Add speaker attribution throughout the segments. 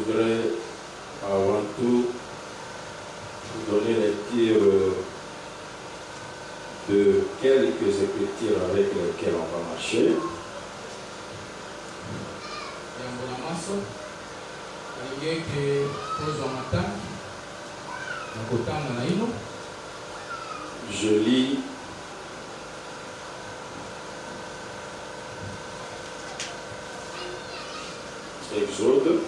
Speaker 1: voudrais avant tout vous donner lecture de quelques écritures avec lesquelles on va marcher. Je lis Exode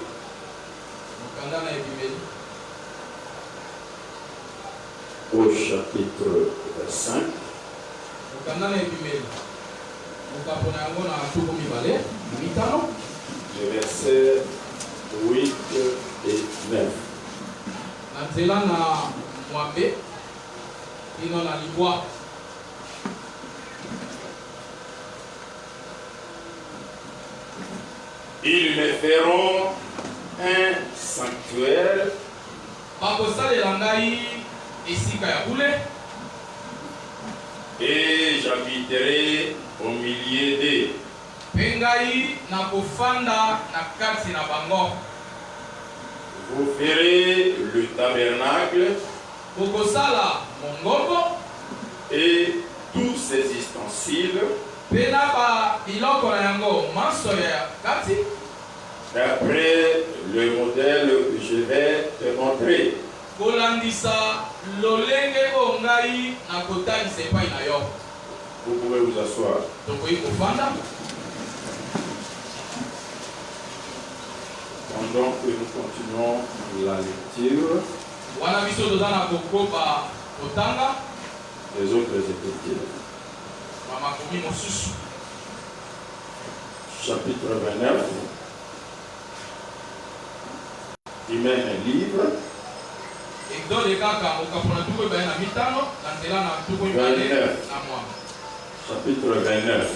Speaker 1: au chapitre 5. Les versets 8 et 9. Ils me feront un sanctuaire et j'habiterai au milieu d'eux. Vous ferez le tabernacle et tous ses ustensiles d'après le modèle que je vais te montrer. Vous pouvez vous asseoir. Pendant que nous continuons la lecture des autres écritures. Chapitre 29. Il met un livre. 29. Chapitre 29.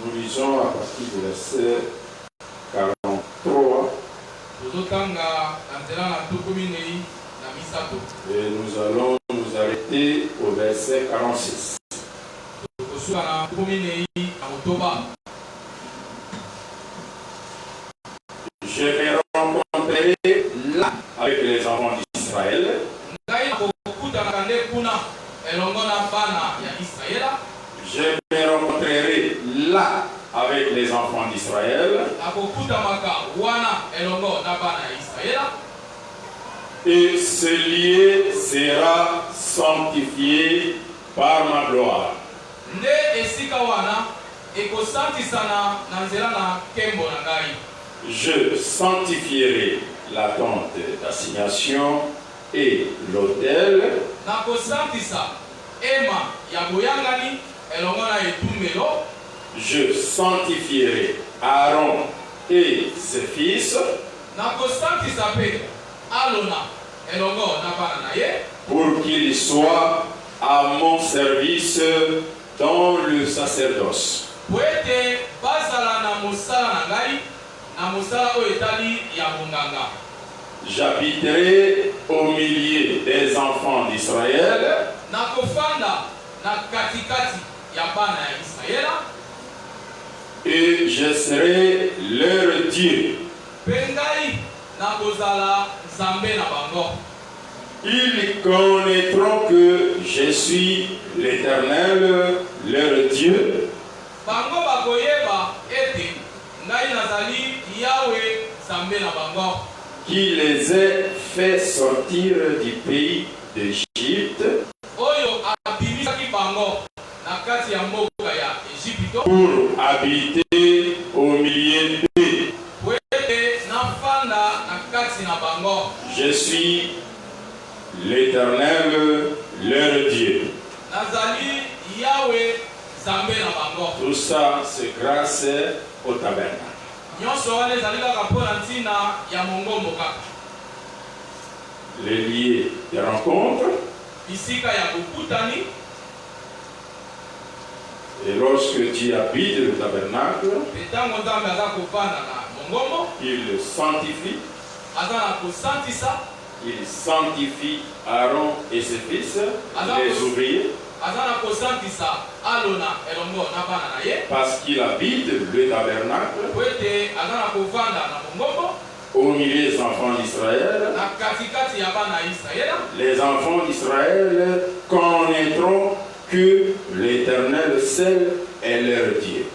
Speaker 1: Nous lisons à partir du verset 43. Et nous allons nous arrêter au verset 46. Je me rencontrerai là avec les enfants d'Israël. Je me rencontrerai là avec les enfants d'Israël. Et ce lieu sera sanctifié par ma gloire. Je sanctifierai la tente d'assignation et l'autel. Je sanctifierai Aaron et ses fils pour qu'ils soient à mon service dans le sacerdoce. J'habiterai au milieu des enfants d'Israël. Et je serai leur Dieu. Ils connaîtront que je suis l'Éternel, leur Dieu, qui les ai fait sortir du pays d'Égypte pour habiter au milieu d'eux. Je suis l'Éternel, leur Dieu. Tout ça, c'est grâce au tabernacle. Les lieux de rencontre. Et lorsque Dieu habite le tabernacle, il le sanctifie il sanctifie Aaron et ses fils, les ouvriers, parce qu'il habite le tabernacle au milieu des enfants d'Israël. Les enfants d'Israël connaîtront que l'Éternel seul est leur Dieu.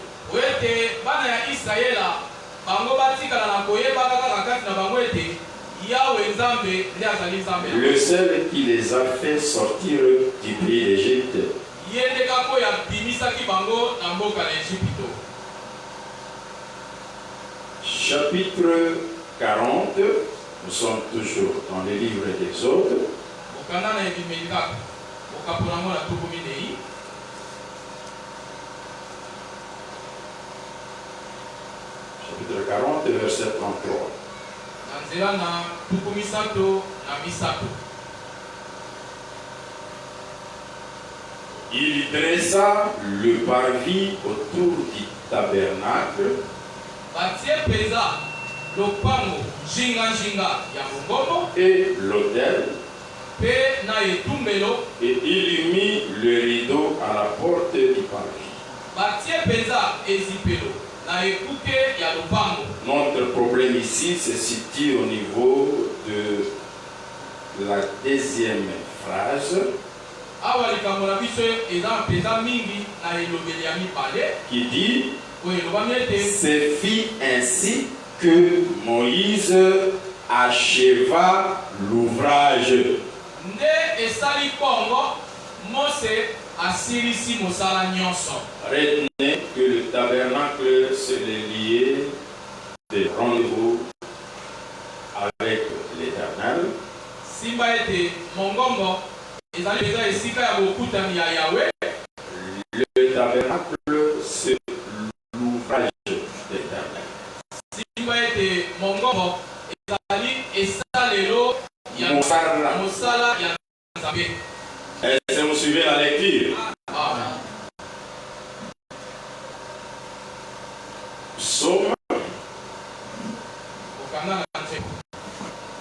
Speaker 1: Le seul qui les a fait sortir du pays d'Égypte. Chapitre 40, nous sommes toujours dans le livre des autres. Chapitre 40, verset 33. Il dressa le parvis autour du tabernacle et l'autel, et il mit le rideau à la porte du parvis. Notre problème ici se situe au niveau de la deuxième phrase qui dit: c'est fit ainsi que Moïse acheva l'ouvrage. Retenez que le tabernacle, c'est le lieu de rendez-vous avec l'Éternel. Le tabernacle, c'est l'ouvrage de l'Éternel. Est-ce que vous suivez la lecture? Psaume.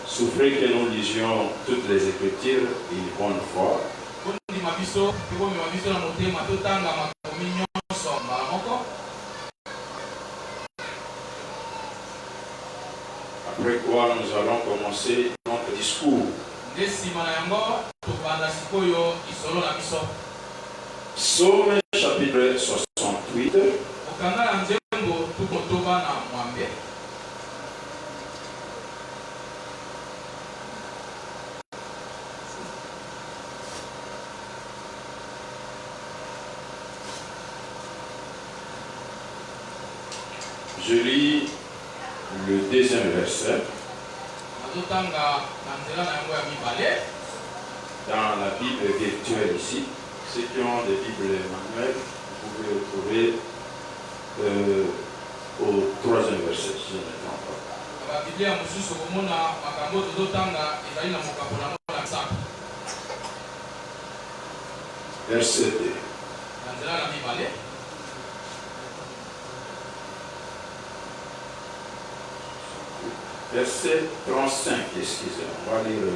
Speaker 1: Souffrez que nous lisions toutes les Écritures une bonne fois. Après quoi nous allons commencer notre discours. Psaume chapitre 68. Je lis le deuxième verset. Dans la Bible virtuelle ici, ceux qui ont des Bibles manuelles, vous pouvez le trouver au troisième verset, si je ne me trompe pas. Verset 2. Verset 35, excusez-moi, on va lire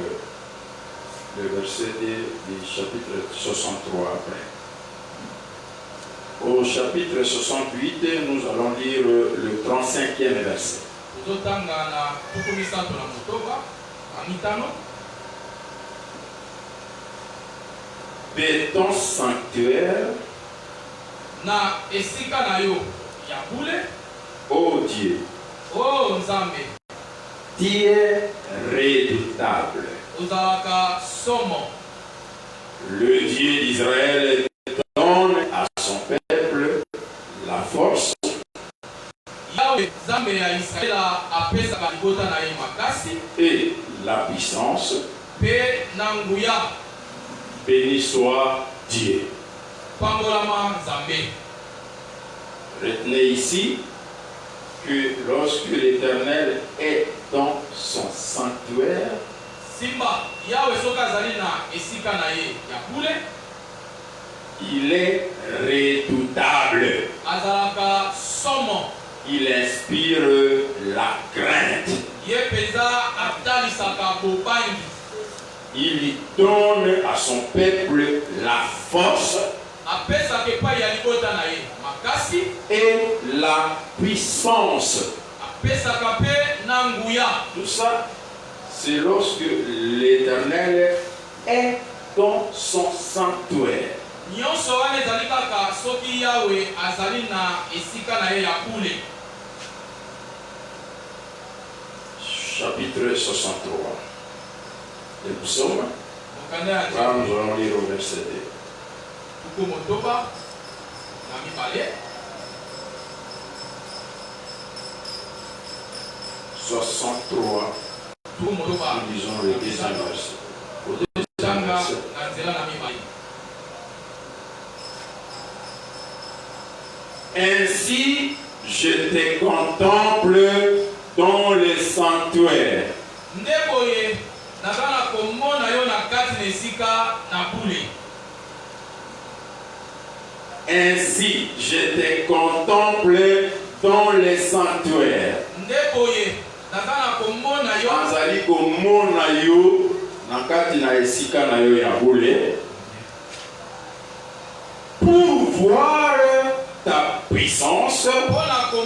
Speaker 1: le verset du chapitre 63 après. Au chapitre 68, nous allons lire le 35e verset. De ton sanctuaire, ô Dieu, tu es redoutable. Le Dieu d'Israël donne à son peuple la force. Et la puissance. Béni soit Dieu. Retenez ici que lorsque l'Éternel est dans son sanctuaire, il est redoutable. Il inspire la crainte. il donne à son peuple la force et la puissance. Tout ça, c'est lorsque l'Éternel est dans son sanctuaire. Chapitre 63. Le psaume. Là, nous allons lire au verset 2. 63. Nous lisons le deuxième verset. Au deuxième verset. Ainsi, je te contemple dans le sanctuaire. Ainsi, je te contemple dans le sanctuaire. Azali komona yo na kati na esika na yo ya bule pour voir ta puissance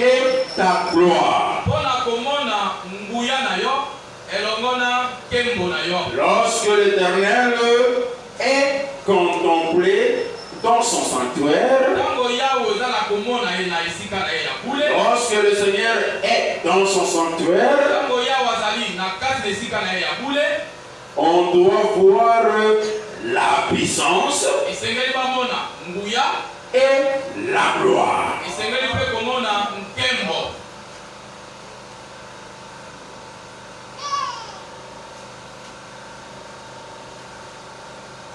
Speaker 1: et ta gloire. Lorsque l'Éternel est contemplé dans son sanctuaire, lorsque le Seigneur est dans son sanctuaire, on doit voir la puissance et la gloire.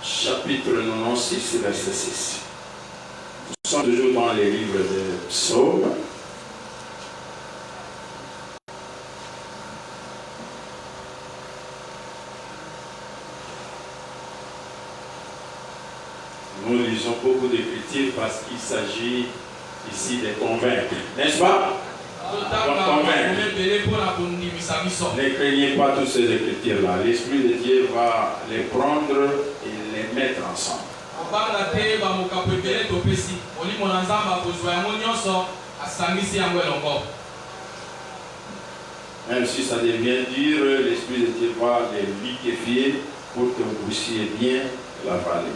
Speaker 1: Chapitre 96, verset 6. Nous sommes toujours dans les livres des psaumes. Nous lisons beaucoup d'Écritures parce qu'il s'agit ici de convaincre. N'est-ce pas? Ne craignez pas toutes ces Écritures-là. L'Esprit de Dieu va les prendre et les mettre ensemble. Même si ça devient dur, l'Esprit de Dieu va les liquéfier pour que vous puissiez bien l'avaler.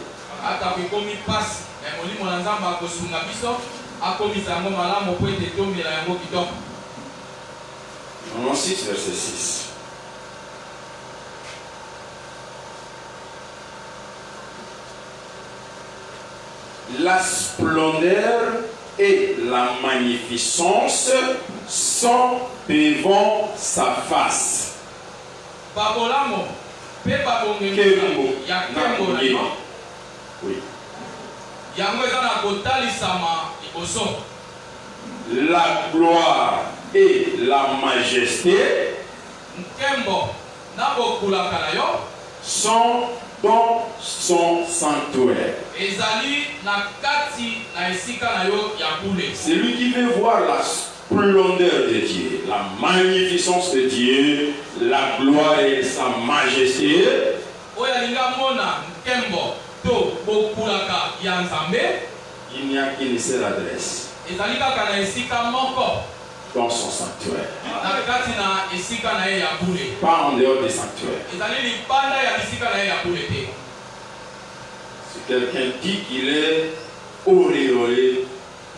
Speaker 1: 96, verset 6. La splendeur et la magnificence sont devant sa face. Oui. La gloire et la majesté sont dans son sanctuaire. Celui qui veut voir la splendeur de Dieu, la magnificence de Dieu, la gloire et sa majesté, il n'y a qu'une seule adresse. Dans son sanctuaire. Pas en dehors du sanctuaire. Si quelqu'un dit qu'il est auréolé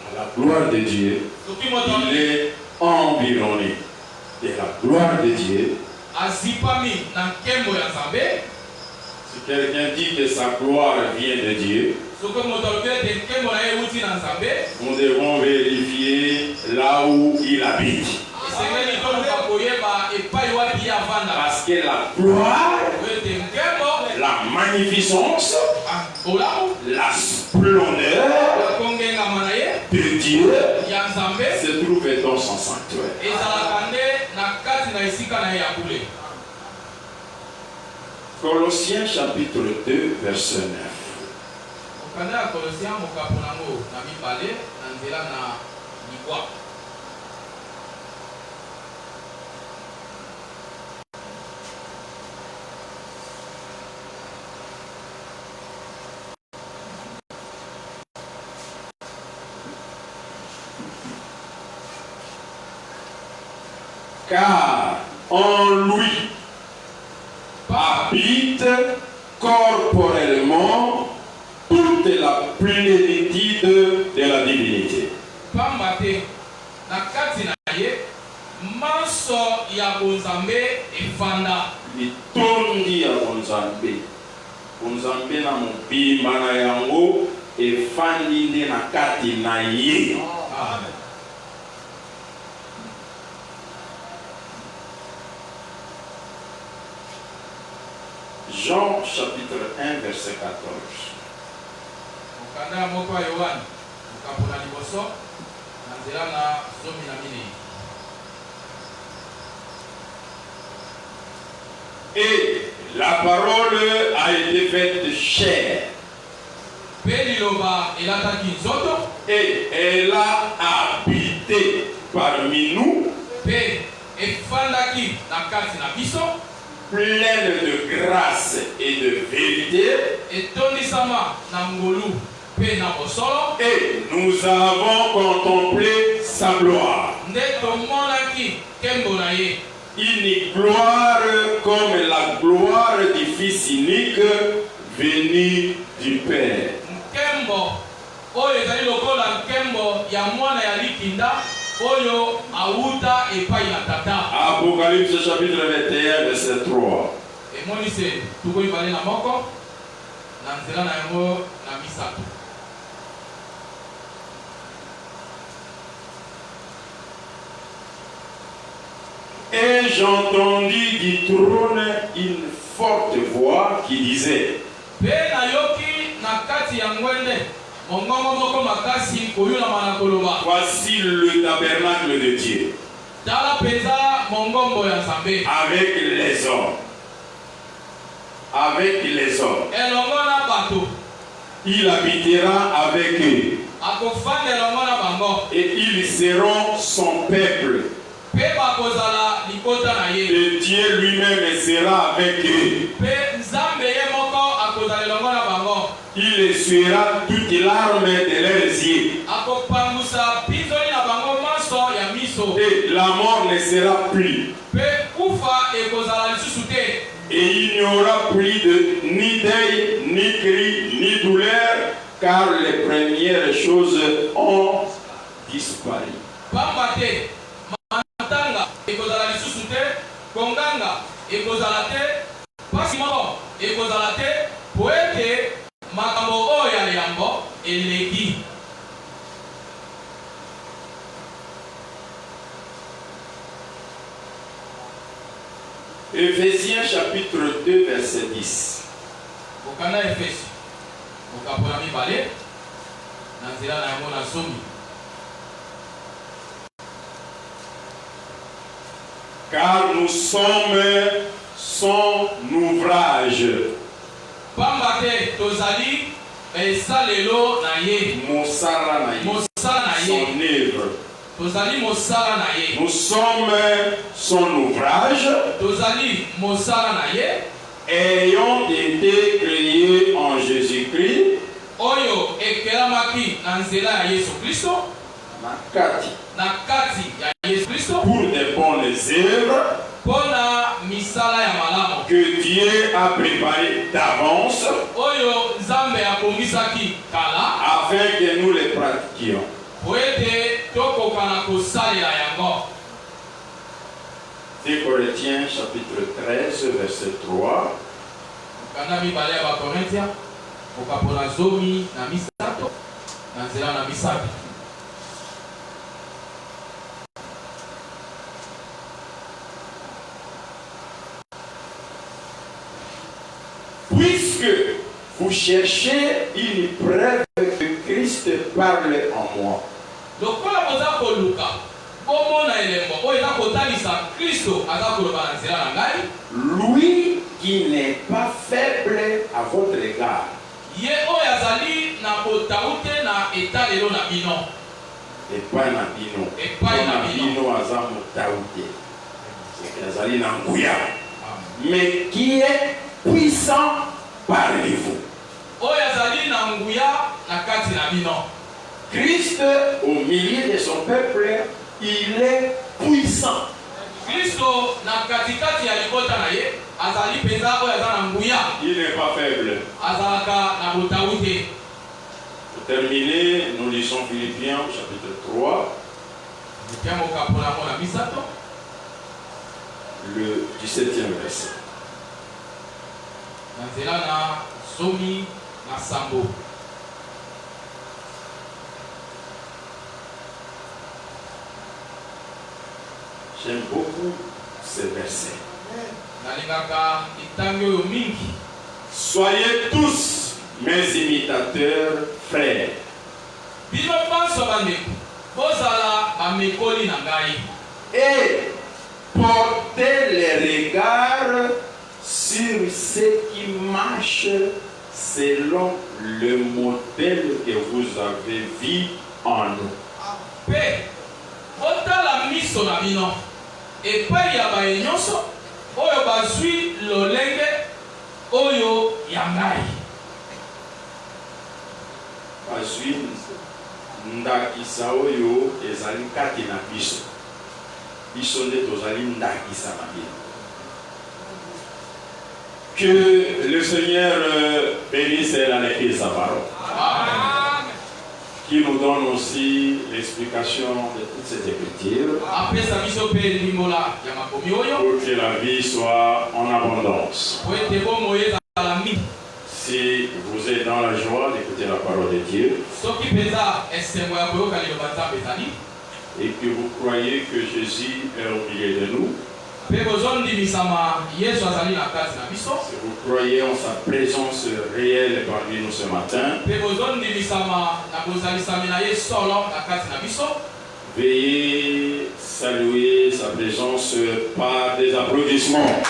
Speaker 1: dans la gloire de Dieu, il est environné de la gloire de Dieu. Si quelqu'un dit que sa gloire vient de Dieu, nous devons vérifier là où il habite. Parce que la gloire, la magnificence, la splendeur de Dieu se trouve dans son sanctuaire. Colossiens chapitre 2, verset 9. Car en lui habite corporellement toute la plénitude de la divinité.
Speaker 2: Pambate na kati na ye maso ya bonzambe efanda.
Speaker 1: Litondi ya bonzambe. Bonzambe na mobimba na yango efandi nde na kati na ye.
Speaker 2: Amen.
Speaker 1: Jean chapitre 1 verset 14.
Speaker 2: Mokanda moko ya Yohane mokapona liboso na nzela na zomi na minei.
Speaker 1: Et la parole a été faite chair. Et elle a habité parmi nous, pleine de grâce et de vérité. Et nous avons contemplé sa gloire. Une gloire comme la gloire du Fils unique venu du Père. Apocalypse chapitre 21 verset 3. Et j'entendis du trône une forte voix qui disait: voici le tabernacle de Dieu avec les hommes. Avec les hommes. Il habitera avec eux. Et ils seront son peuple. Et Dieu lui-même sera avec eux. Il essuiera toutes larmes de leurs yeux. Et la mort ne sera plus. Et il n'y aura plus ni deuil, ni cri, ni douleur, car les premières choses ont disparu. Éphésiens chapitre 2 verset 10. Car nous sommes son ouvrage. Mosala na ye. Son œuvre. Nous sommes son ouvrage, ayant été créés en Jésus-Christ, pour des bonnes œuvres que Dieu a préparées d'avance afin que nous les pratiquions. 2 Corinthiens chapitre 13 verset 3. Puisque vous cherchez une preuve que Christ parle en moi. Lui qui n'est pas faible à votre égard. Mais qui est puissant parmi vous. Christ, au milieu de son peuple, il est puissant. Il n'est pas faible. Pour terminer, nous lisons Philippiens chapitre 3, le 17e verset. J'aime beaucoup ces versets. Soyez tous mes imitateurs, frères. Et portez les regards sur ceux qui marchent selon le modèle que vous avez vu en nous.
Speaker 2: Oyo bazui lolenge oyo yangai
Speaker 1: bazui ndakisa oyo ezali kati na biso biso nde tozali ndakisa na bino. Que le Seigneur bénisse la lecture de sa parole. Amen. Qui nous donne aussi l'explication de toute cette écriture pour que la vie soit en abondance. Si vous êtes dans la joie d'écouter la parole de Dieu et que vous croyez que Jésus est au milieu de nous, si vous croyez en sa présence réelle parmi nous ce matin, veuillez saluer sa présence par des applaudissements.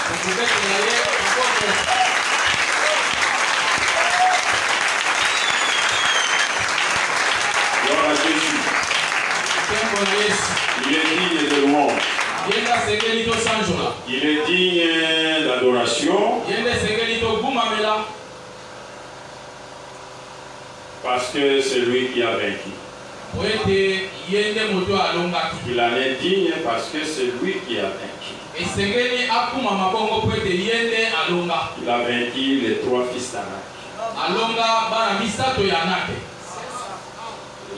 Speaker 1: Gloire à Jésus. Il est digne de louange. Il est digne d'adoration parce que c'est lui qui a vaincu. Il en est digne parce que c'est lui qui a vaincu. Il a vaincu les trois fils d'Anak.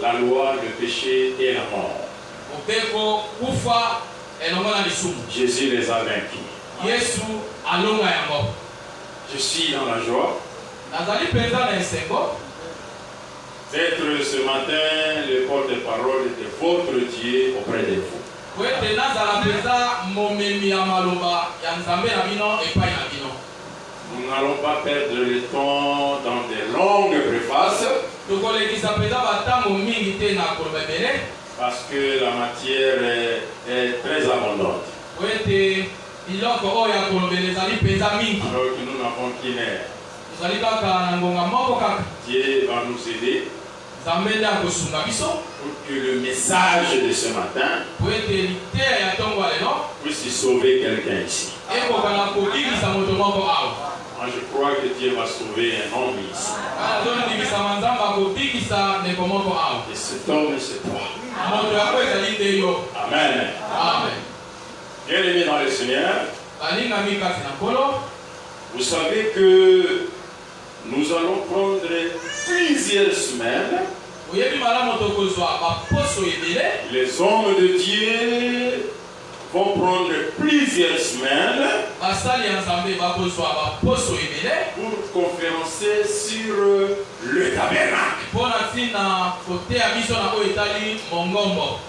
Speaker 1: La loi, le péché et la mort. Jésus les a vaincus. Je suis dans la joie d'être ce matin le porte-parole de votre Dieu auprès de vous. Nous n'allons pas perdre le temps dans des longues préfaces parce que la matière est très abondante. Alors que nous n'avons qu'une heure. Dieu va nous aider pour que le message de ce matin puisse sauver quelqu'un ici. Moi, je crois que Dieu va sauver un homme ici. Et cet homme, c'est toi. Amen. Bien aimé dans le Seigneur, vous savez que nous allons prendre plusieurs semaines. Les hommes de Dieu vont prendre plusieurs semaines pour conférencer sur le tabernacle.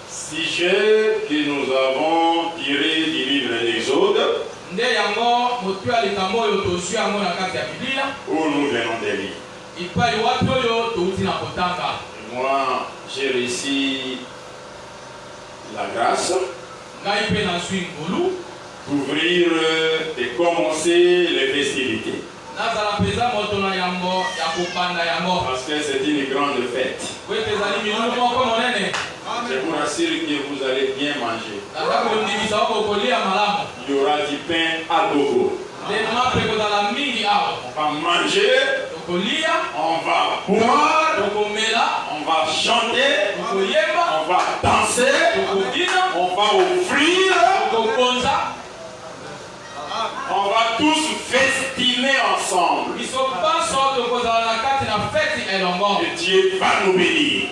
Speaker 1: Sujet que nous avons tiré du livre d'Exode, où nous venons de lire. Et moi, j'ai réussi la grâce d'ouvrir et commencer les festivités. Parce que c'est une grande fête. Je vous rassure que vous allez bien manger. Il y aura du pain à gogo. On va manger, on va boire, on va chanter, on on va danser, on va offrir, on va tous festiner ensemble. Et Dieu va nous bénir.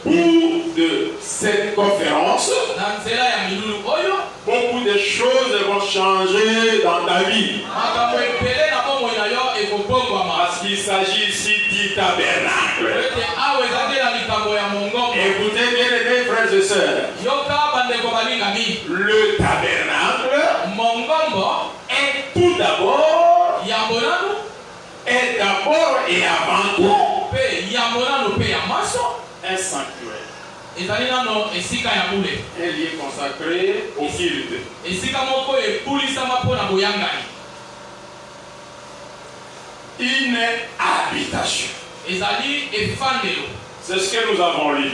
Speaker 1: Au bout de cette conférence, beaucoup de choses vont changer dans ta vie. Parce qu'il s'agit ici du tabernacle. Écoutez bien les deux frères et sœurs. Le tabernacle est tout d'abord et avant tout un sanctuaire. Un lieu consacré au culte. Une habitation. C'est ce que nous avons lu.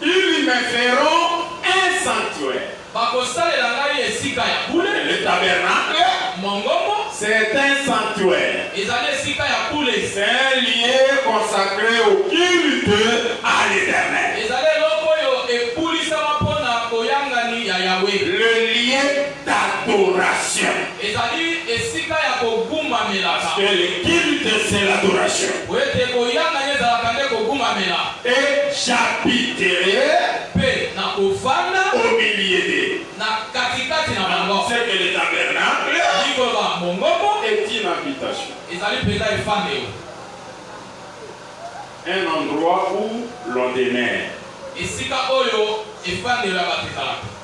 Speaker 1: Ils me feront un sanctuaire. Le tabernacle, c'est un sanctuaire. C'est un lieu consacré au culte à l'Éternel. Le lieu d'adoration. Parce que le culte, c'est l'adoration. Et j'habiterai au milieu d'eux. C'est que le tabernacle est une habitation. Un endroit où l'on demeure.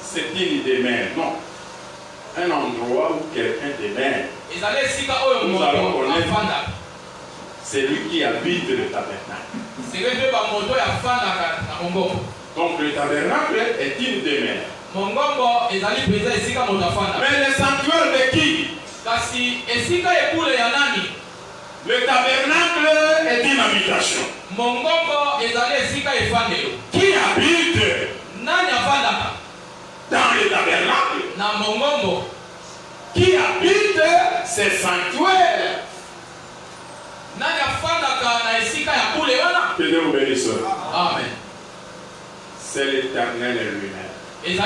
Speaker 1: C'est une demeure, non. Un endroit où quelqu'un demeure. Nous allons connaître celui qui habite le tabernacle. Donc le tabernacle est une demeure. Mais le sanctuaire de qui? Le tabernacle est une habitation. Qui habite dans le tabernacle? Qui habite ces sanctuaires? Que Dieu vous bénisse.
Speaker 2: Amen.
Speaker 1: C'est l'Éternel lui-même. Il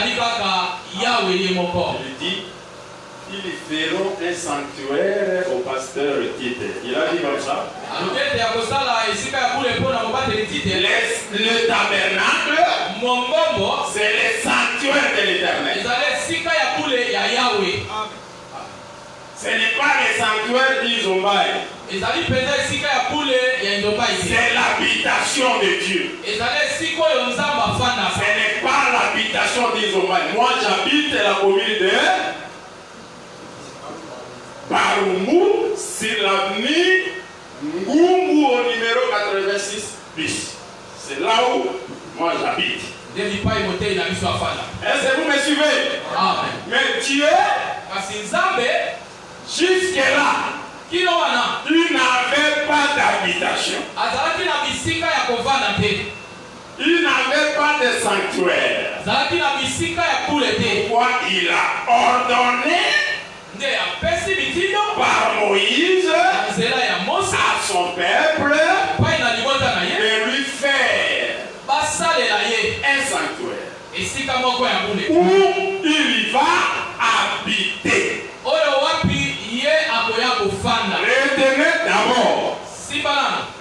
Speaker 1: dit, ils feront un sanctuaire au pasteur Tite. Il a dit comme ça. Le tabernacle, c'est le sanctuaire de l'Éternel. Ce n'est pas le sanctuaire d'Izombaï. C'est l'habitation de Dieu. Ce n'est pas l'habitation d'Izombaï. Moi j'habite la commune de Barumbu, sur l'avenue Ngumbu au numéro 86 bis. C'est là où moi j'habite. Est-ce que vous me suivez?
Speaker 2: Amen.
Speaker 1: Mais Dieu, jusque-là, il n'avait pas d'habitation. Il n'avait pas de sanctuaire. Pourquoi il a ordonné par Moïse à son peuple de lui faire un sanctuaire où il va habiter. Retenez d'abord,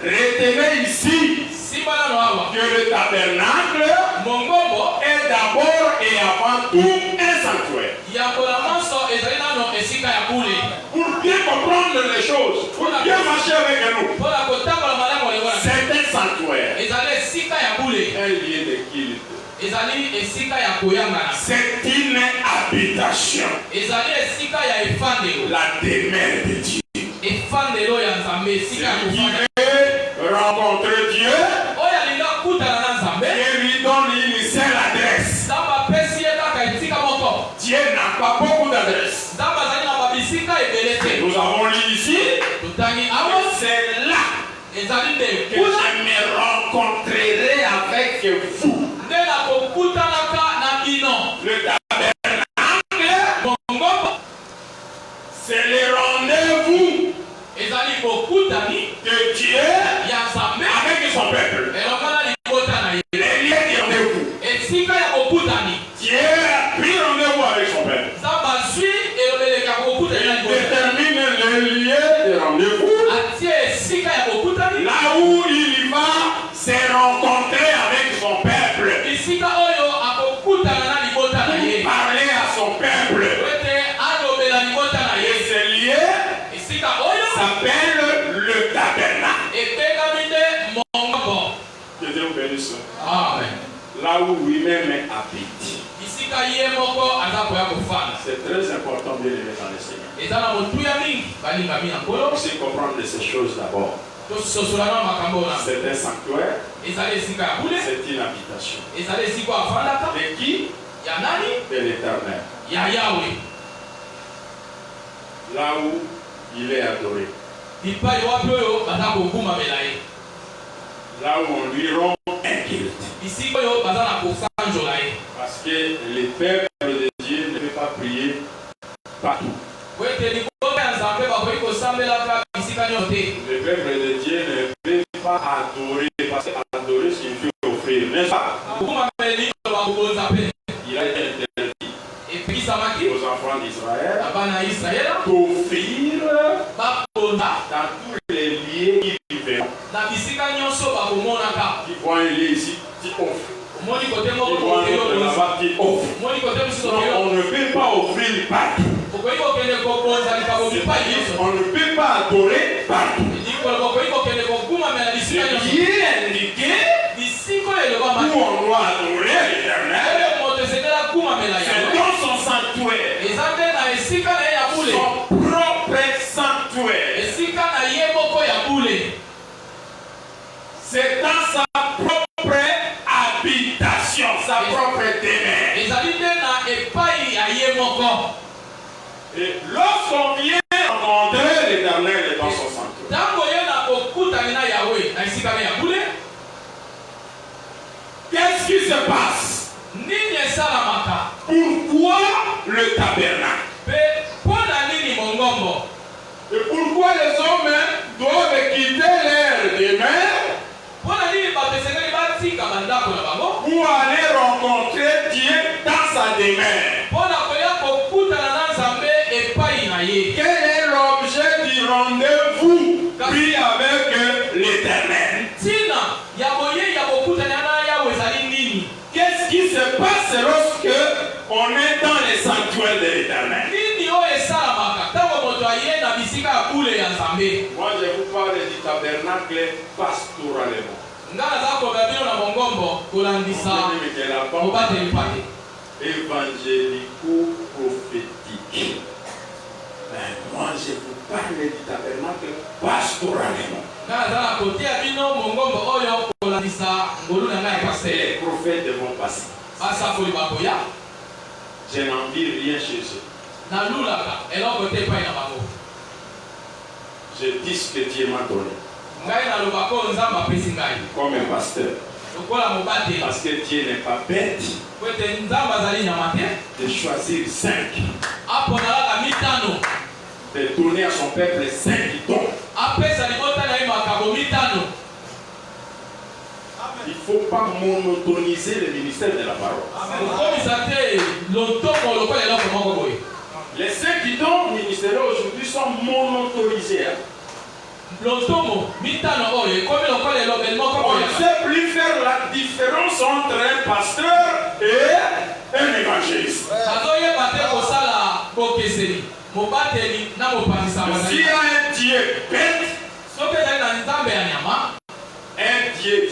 Speaker 1: retenez ici que le tabernacle est d'abord et avant tout un sanctuaire. Pour bien comprendre les choses, pour bien marcher avec nous, c'est un sanctuaire, un lieu de culte. C'est une habitation, la demeure de Dieu. Celui qui veut rencontrer Dieu, Dieu lui donne une seule adresse. Dieu n'a pas beaucoup d'adresses. Nous avons lu ici, c'est là que je me rencontrerai avec vous. Le tabernacle, c'est le rendez-vous de Dieu avec son peuple. où lui-même habite.
Speaker 2: Isika ye moko azako ya kofana.
Speaker 1: C'est très important de les mettre dans le Seigneur.
Speaker 2: Ezana motuya mingi balinga mina nkolo.
Speaker 1: Vous aussi comprendre ces choses d'abord.
Speaker 2: Tososolana makambo na.
Speaker 1: C'est un sanctuaire.
Speaker 2: Ezali esika ya bule.
Speaker 1: C'est une habitation.
Speaker 2: Ezali esika afandaka.
Speaker 1: De qui?
Speaker 2: Ya nani?
Speaker 1: De l'Éternel.
Speaker 2: Ya Yahweh.
Speaker 1: Là où il est adoré.
Speaker 2: Bipai wapi oyo bazako kumamela ye.
Speaker 1: Là où on lui rend un culte.
Speaker 2: Isika oyo bazana kosanjola ye.
Speaker 1: Parce que le peuple de Dieu ne peut pas prier partout. Le peuple de Dieu ne peut pas adorer, parce qu'adorer signifie offrir, n'est-ce pas? Il a été interdit aux enfants d'Israël d'offrir dans tous les lieux qui vivent. Qui voient un lieu ici, qui offre. Qui voient un autre là-bas, qui offre. Non, on ne peut pas offrir partout. On ne peut pas adorer partout. Le lieu indiqué où on doit adorer l'Éternel, c'est dans son sanctuaire. Son propre sanctuaire. C'est dans sa propre habitation, sa propre demeure. Et lorsqu'on vient rencontrer l'Éternel dans son sanctuaire, qu'est-ce qui se passe? Pourquoi le tabernacle? Et pourquoi les hommes doivent quitter leur demeure pour aller rencontrer Dieu dans sa demeure? Quel est l'objet du rendez-vous pris avec l'Éternel? Qu'est-ce qui se passe lorsque on est dans les sanctuaires de l'Éternel? Moi je vous parle du tabernacle pastoralement. Évangélico-prophétique. Moi je vous parle du tabernacle pastoralement. Les prophètes vont passer. Je n'en dis rien chez eux. Je dis ce que Dieu m'a donné. Comme un pasteur. Parce que Dieu n'est pas bête de choisir 5. De donner à son peuple 5 dons. Il ne faut pas monotoniser le ministère de la parole. Les 5 dons ministériels aujourd'hui sont monotonisés. On ne sait plus faire la différence entre un pasteur et un évangéliste. S'il y a un Dieu bête, un Dieu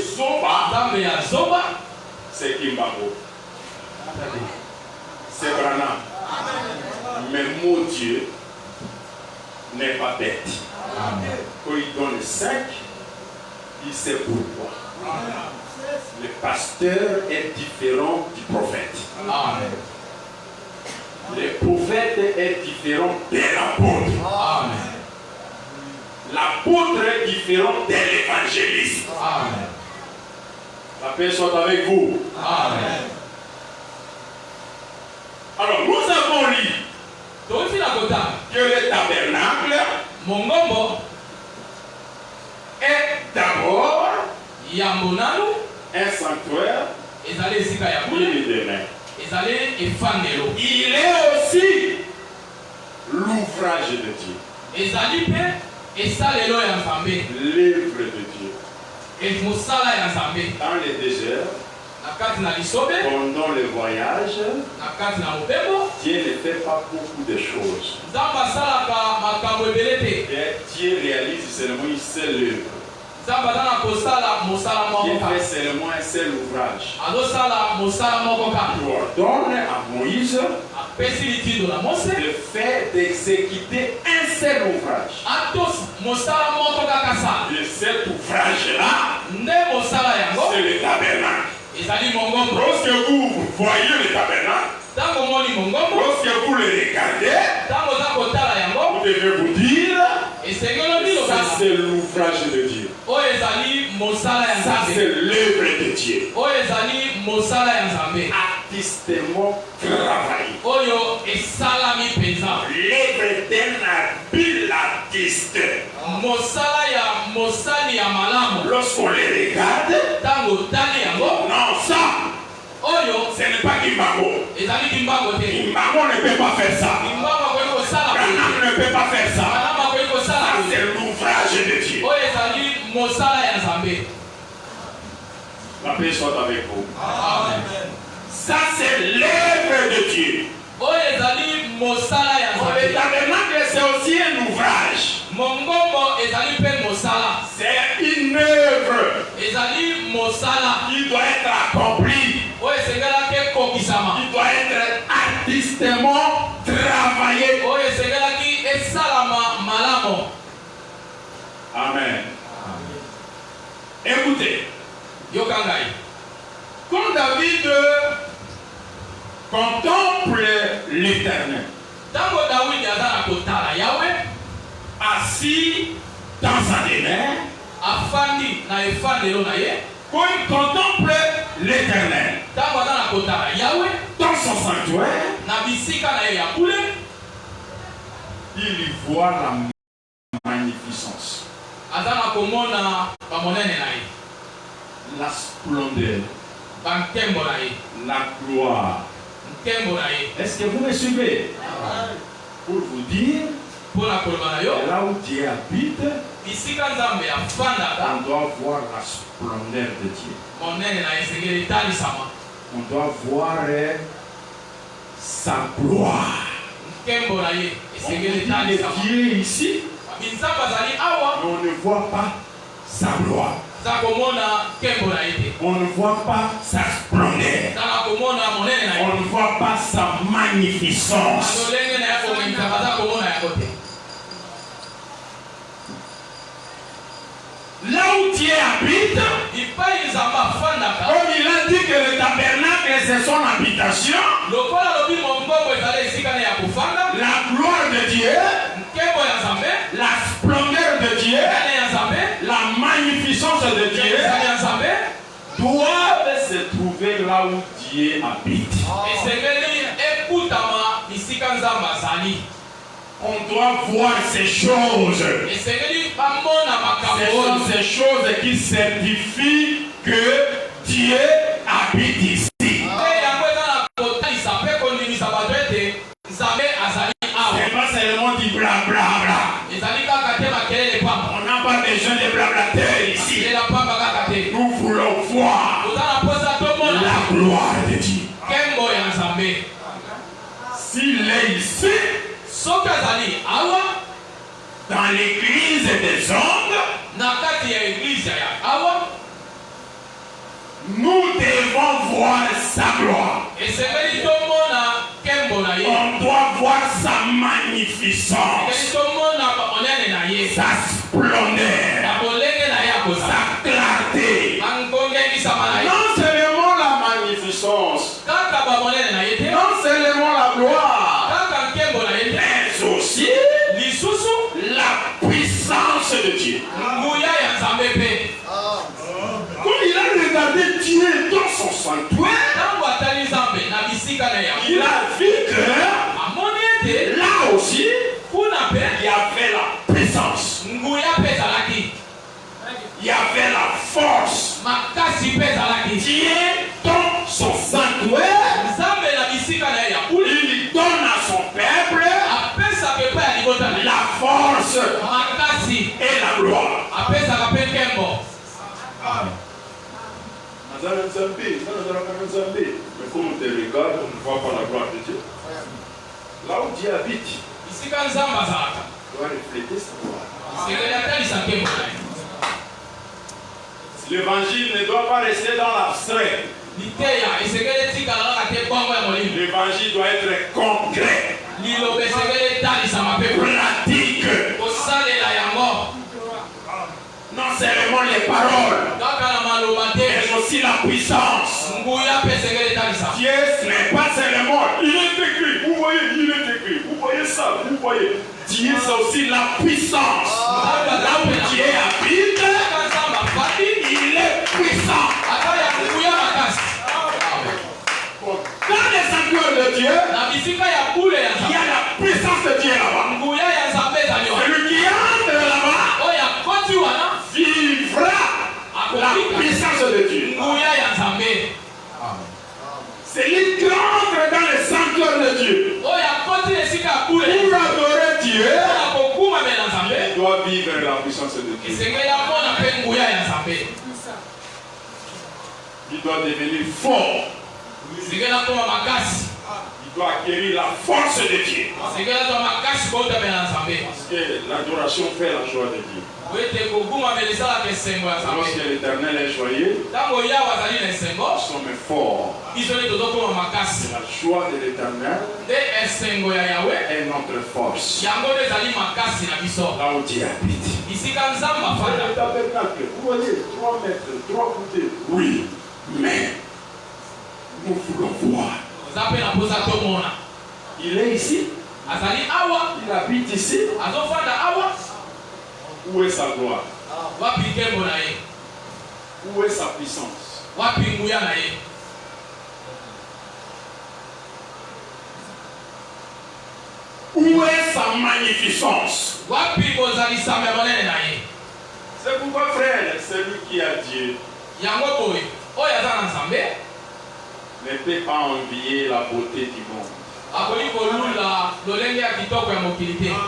Speaker 1: zoba, c'est Kimbago. C'est Branham. Mais mon Dieu n'est pas bête. Quand il donne 5, il sait pourquoi. Le pasteur est différent du prophète. Amen. Le prophète est différent de l'apôtre. L'apôtre est différent de l'évangéliste. La paix soit avec vous. Amen. Alors nous avons lu que le tabernacle est d'abord un sanctuaire. Il est aussi l'ouvrage de Dieu. L'œuvre de Dieu. Dans les déserts, pendant le voyage, Dieu ne fait pas beaucoup de choses. Et Dieu réalise seulement une seule œuvre. qui fait seulement un seul ouvrage. Il ordonne à Moïse de faire, d'exécuter un seul ouvrage. Et cet ouvrage-là, c'est le tabernacle. Lorsque vous voyez le tabernacle, lorsque vous le regardez, vous devez vous dire, ça c'est l'ouvrage de Dieu. Ça c'est l'œuvre de Dieu. Artistement travaillé. L'œuvre d'un habile artiste. Lorsqu'on les regarde, non, ça, ce n'est pas Kimbango. Kimbango ne peut pas faire ça. Branham ne peut pas faire ça. Ça, c'est l'ouvrage de Dieu. La paix soit avec vous. Amen. Ça, c'est l'œuvre de Dieu. Le tabernacle, c'est aussi un ouvrage. C'est une œuvre qui doit être accomplie. Il doit être artistement travaillé. Amen. Écoutez. Quand David contemple l'Éternel, assis dans sa demeure, quand il contemple l'Éternel dans son sanctuaire, il y voit la magnificence, la splendeur, la gloire. Est-ce que vous me suivez? Pour vous dire, là où Dieu habite, on doit voir la splendeur de Dieu. On doit voir sa gloire. On dit Dieu ici, mais on ne voit pas sa gloire. On ne voit pas sa splendeur. On ne voit pas sa magnificence. Là où Dieu habite, comme il a dit que le tabernacle c'est son habitation, la gloire de Dieu, la splendeur de Dieu, la magnificence de Dieu doivent se trouver là où Dieu habite. On doit voir ces choses. Ce sont ces choses qui certifient que Dieu habite ici. C'est pas seulement du blablabla. On n'a pas besoin de blablateurs ici. Nous voulons voir la gloire de Dieu. S'il est ici, dans l'église des hommes, nous devons voir sa gloire. On doit voir sa magnificence, sa splendeur, sa clarté. Non seulement la magnificence, non seulement la gloire, mais aussi la puissance de Dieu. Quand il a regardé Dieu dans son sanctuaire, il a vu que là aussi, il y avait la présence. Il y avait la force. Dieu dans son sanctuaire, il donne à son peuple la force et la gloire. Mais comme on te regarde, on ne voit pas la gloire de Dieu. Là où Dieu habite, il doit refléter sa gloire. L'évangile ne doit pas rester dans l'abstrait. L'évangile doit être concret, pratique. Non seulement les paroles, mais aussi la puissance. Dieu, ce n'est pas seulement, il est écrit, vous voyez, il est écrit, vous voyez ça, vous voyez. Dieu, c'est aussi la puissance. Là où Dieu habite, il est puissant. Dans les sanctuaires de Dieu, il y a la puissance de Dieu là-bas. Celui qui entre là-bas vivra la puissance de Dieu. Celui qui entre dans les sanctuaires de Dieu pour adorer Dieu, il doit vivre la puissance de Dieu. Il doit devenir fort. Il doit acquérir la force de Dieu. Parce que l'adoration fait la joie de Dieu. Lorsque l'Éternel est joyeux, nous sommes forts. La joie de l'Éternel est notre force. Là où Dieu habite. Le tabernacle, vous voyez, 3 mètres, 3 côtés. Oui, mais nous voulons voir. Il est ici. Il habite ici. Où est sa gloire? Où est sa puissance? Où est sa magnificence? C'est pourquoi, frère, celui qui a Dieu ne peut pas envier la beauté du monde.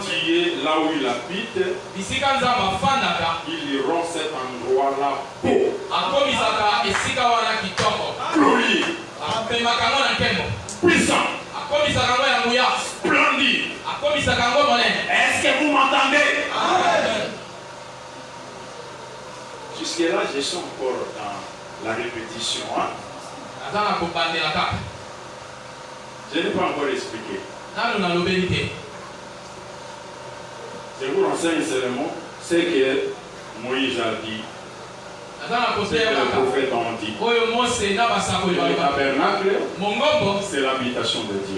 Speaker 1: Dieu, là où il habite, il rend cet endroit-là beau, glorieux, puissant, splendide. Est-ce que vous m'entendez? Jusque-là, je suis encore dans la répétition. Je n'ai pas encore expliqué. Je vous renseigne seulement ce que Moïse a dit. Ce que les prophètes ont dit. Le tabernacle, c'est l'habitation de Dieu.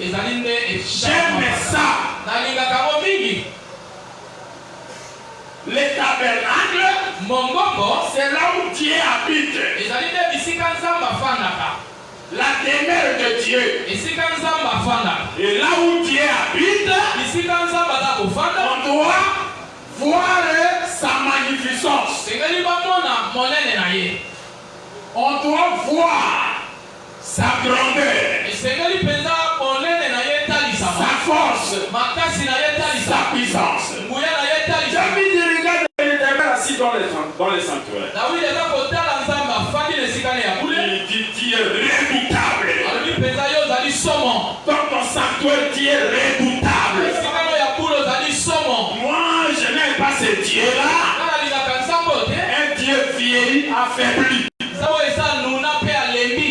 Speaker 1: J'aime ça. Le tabernacle, c'est là où Dieu habite. La demeure de Dieu. Et là où Dieu habite, on doit voir sa magnificence. On doit voir sa grandeur, sa force, sa puissance. David regarde l'Éternel assis dans les sanctuaires. Il dit Dieu est redoutable. Dans ton sanctuaire, Dieu est redoutable. Moi, je n'aime pas ce Dieu-là. Un Dieu vieilli, affaibli,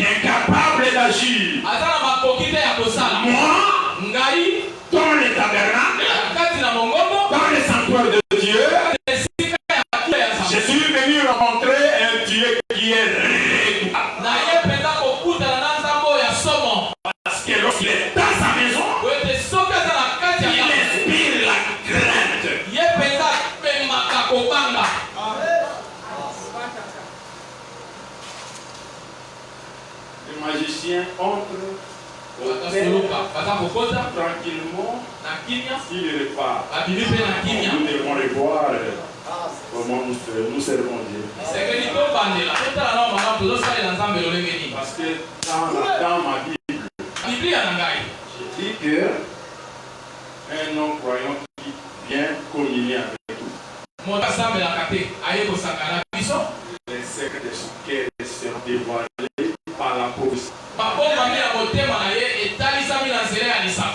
Speaker 1: incapable d'agir. Moi, dans le tabernacle, dans le sanctuaire de Dieu, je suis venu rencontrer un Dieu qui est redoutable. Parce que lorsqu'il est dans sa maison, il inspire la crainte. Le magicien entre tranquillement, il repart. Nous devons revoir comment nous servons Dieu. Parce que dans ma Bible, je dis que un non-croyant qui vient communier avec nous, les secrets de son cœur seront dévoilés par la prophétie.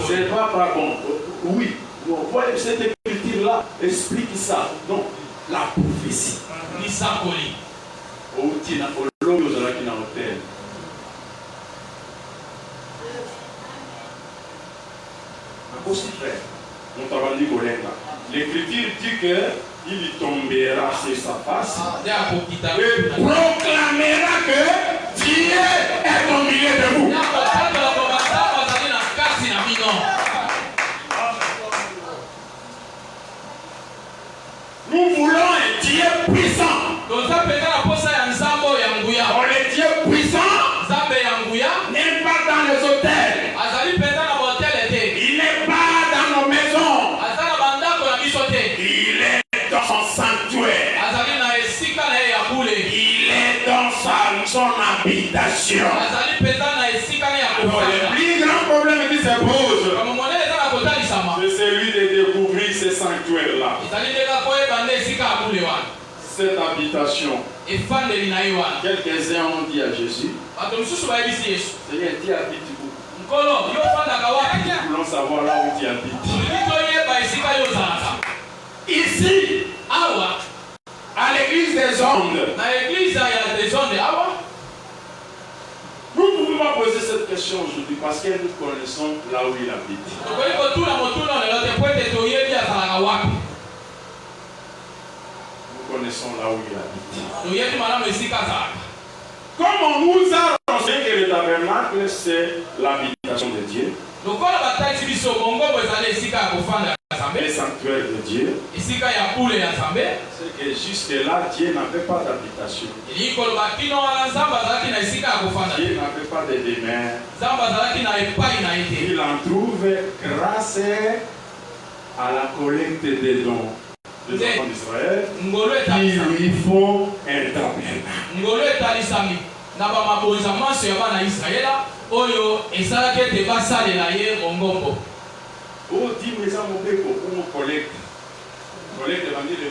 Speaker 1: C'est pas bon. Oui, vous voyez cette écriture-là explique ça. Non, la prophétie. L'écriture dit qu'il tombera sur sa face et proclamera que Dieu est au milieu de vous. Nous voulons un Dieu puissant. Oh, le Dieu puissant n'est pas dans les hôtels. Il n'est pas dans nos maisons. Il est dans son sanctuaire. Il est dans son habitation. Alors, le plus grand problème qui se pose, c'est celui de découvrir ce sanctuaire-là. Cette habitation. Quelques-uns ont dit à Jésus, Seigneur, tu habites où? Nous voulons savoir là où tu habites. Ici, à l'église des ondes, nous ne pouvons pas poser cette question aujourd'hui parce que nous connaissons là où il habite. Nous connaissons là où il habite. Comme on nous a enseigné que le tabernacle c'est l'habitation de Dieu, le sanctuaire de Dieu, c'est que jusque-là Dieu n'avait pas d'habitation. Dieu n'avait pas de demeure. Il en trouve grâce à la collecte des dons des enfants d'Israël qui lui font un tabernacle. Oh, dis-moi ça, mon père, pour collecte. Collecte, on dit le.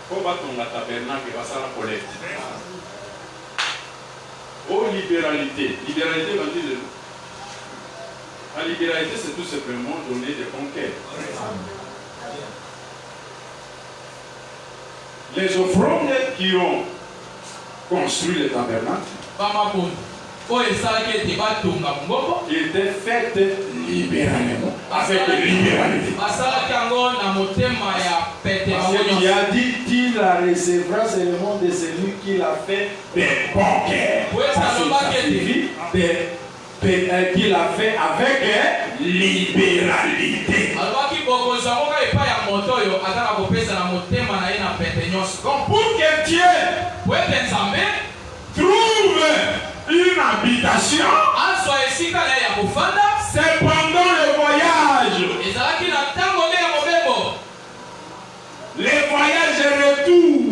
Speaker 1: Comment on a tabernacle, va ça la collecte. Oh, libéralité. Libéralité, on dit le. La libéralité, c'est tout simplement donner des conquêtes. Les offrandes qui ont construit le tabernacle étaient faites libéralement, avec libéralité. Parce qu'il a dit qu'il la recevra seulement de celui qui l'a fait des bons cœurs. Ça signifie qu'il l'a fait avec libéralité. Donc pour que Dieu trouve une habitation, c'est pendant le voyage. Les voyages et retour.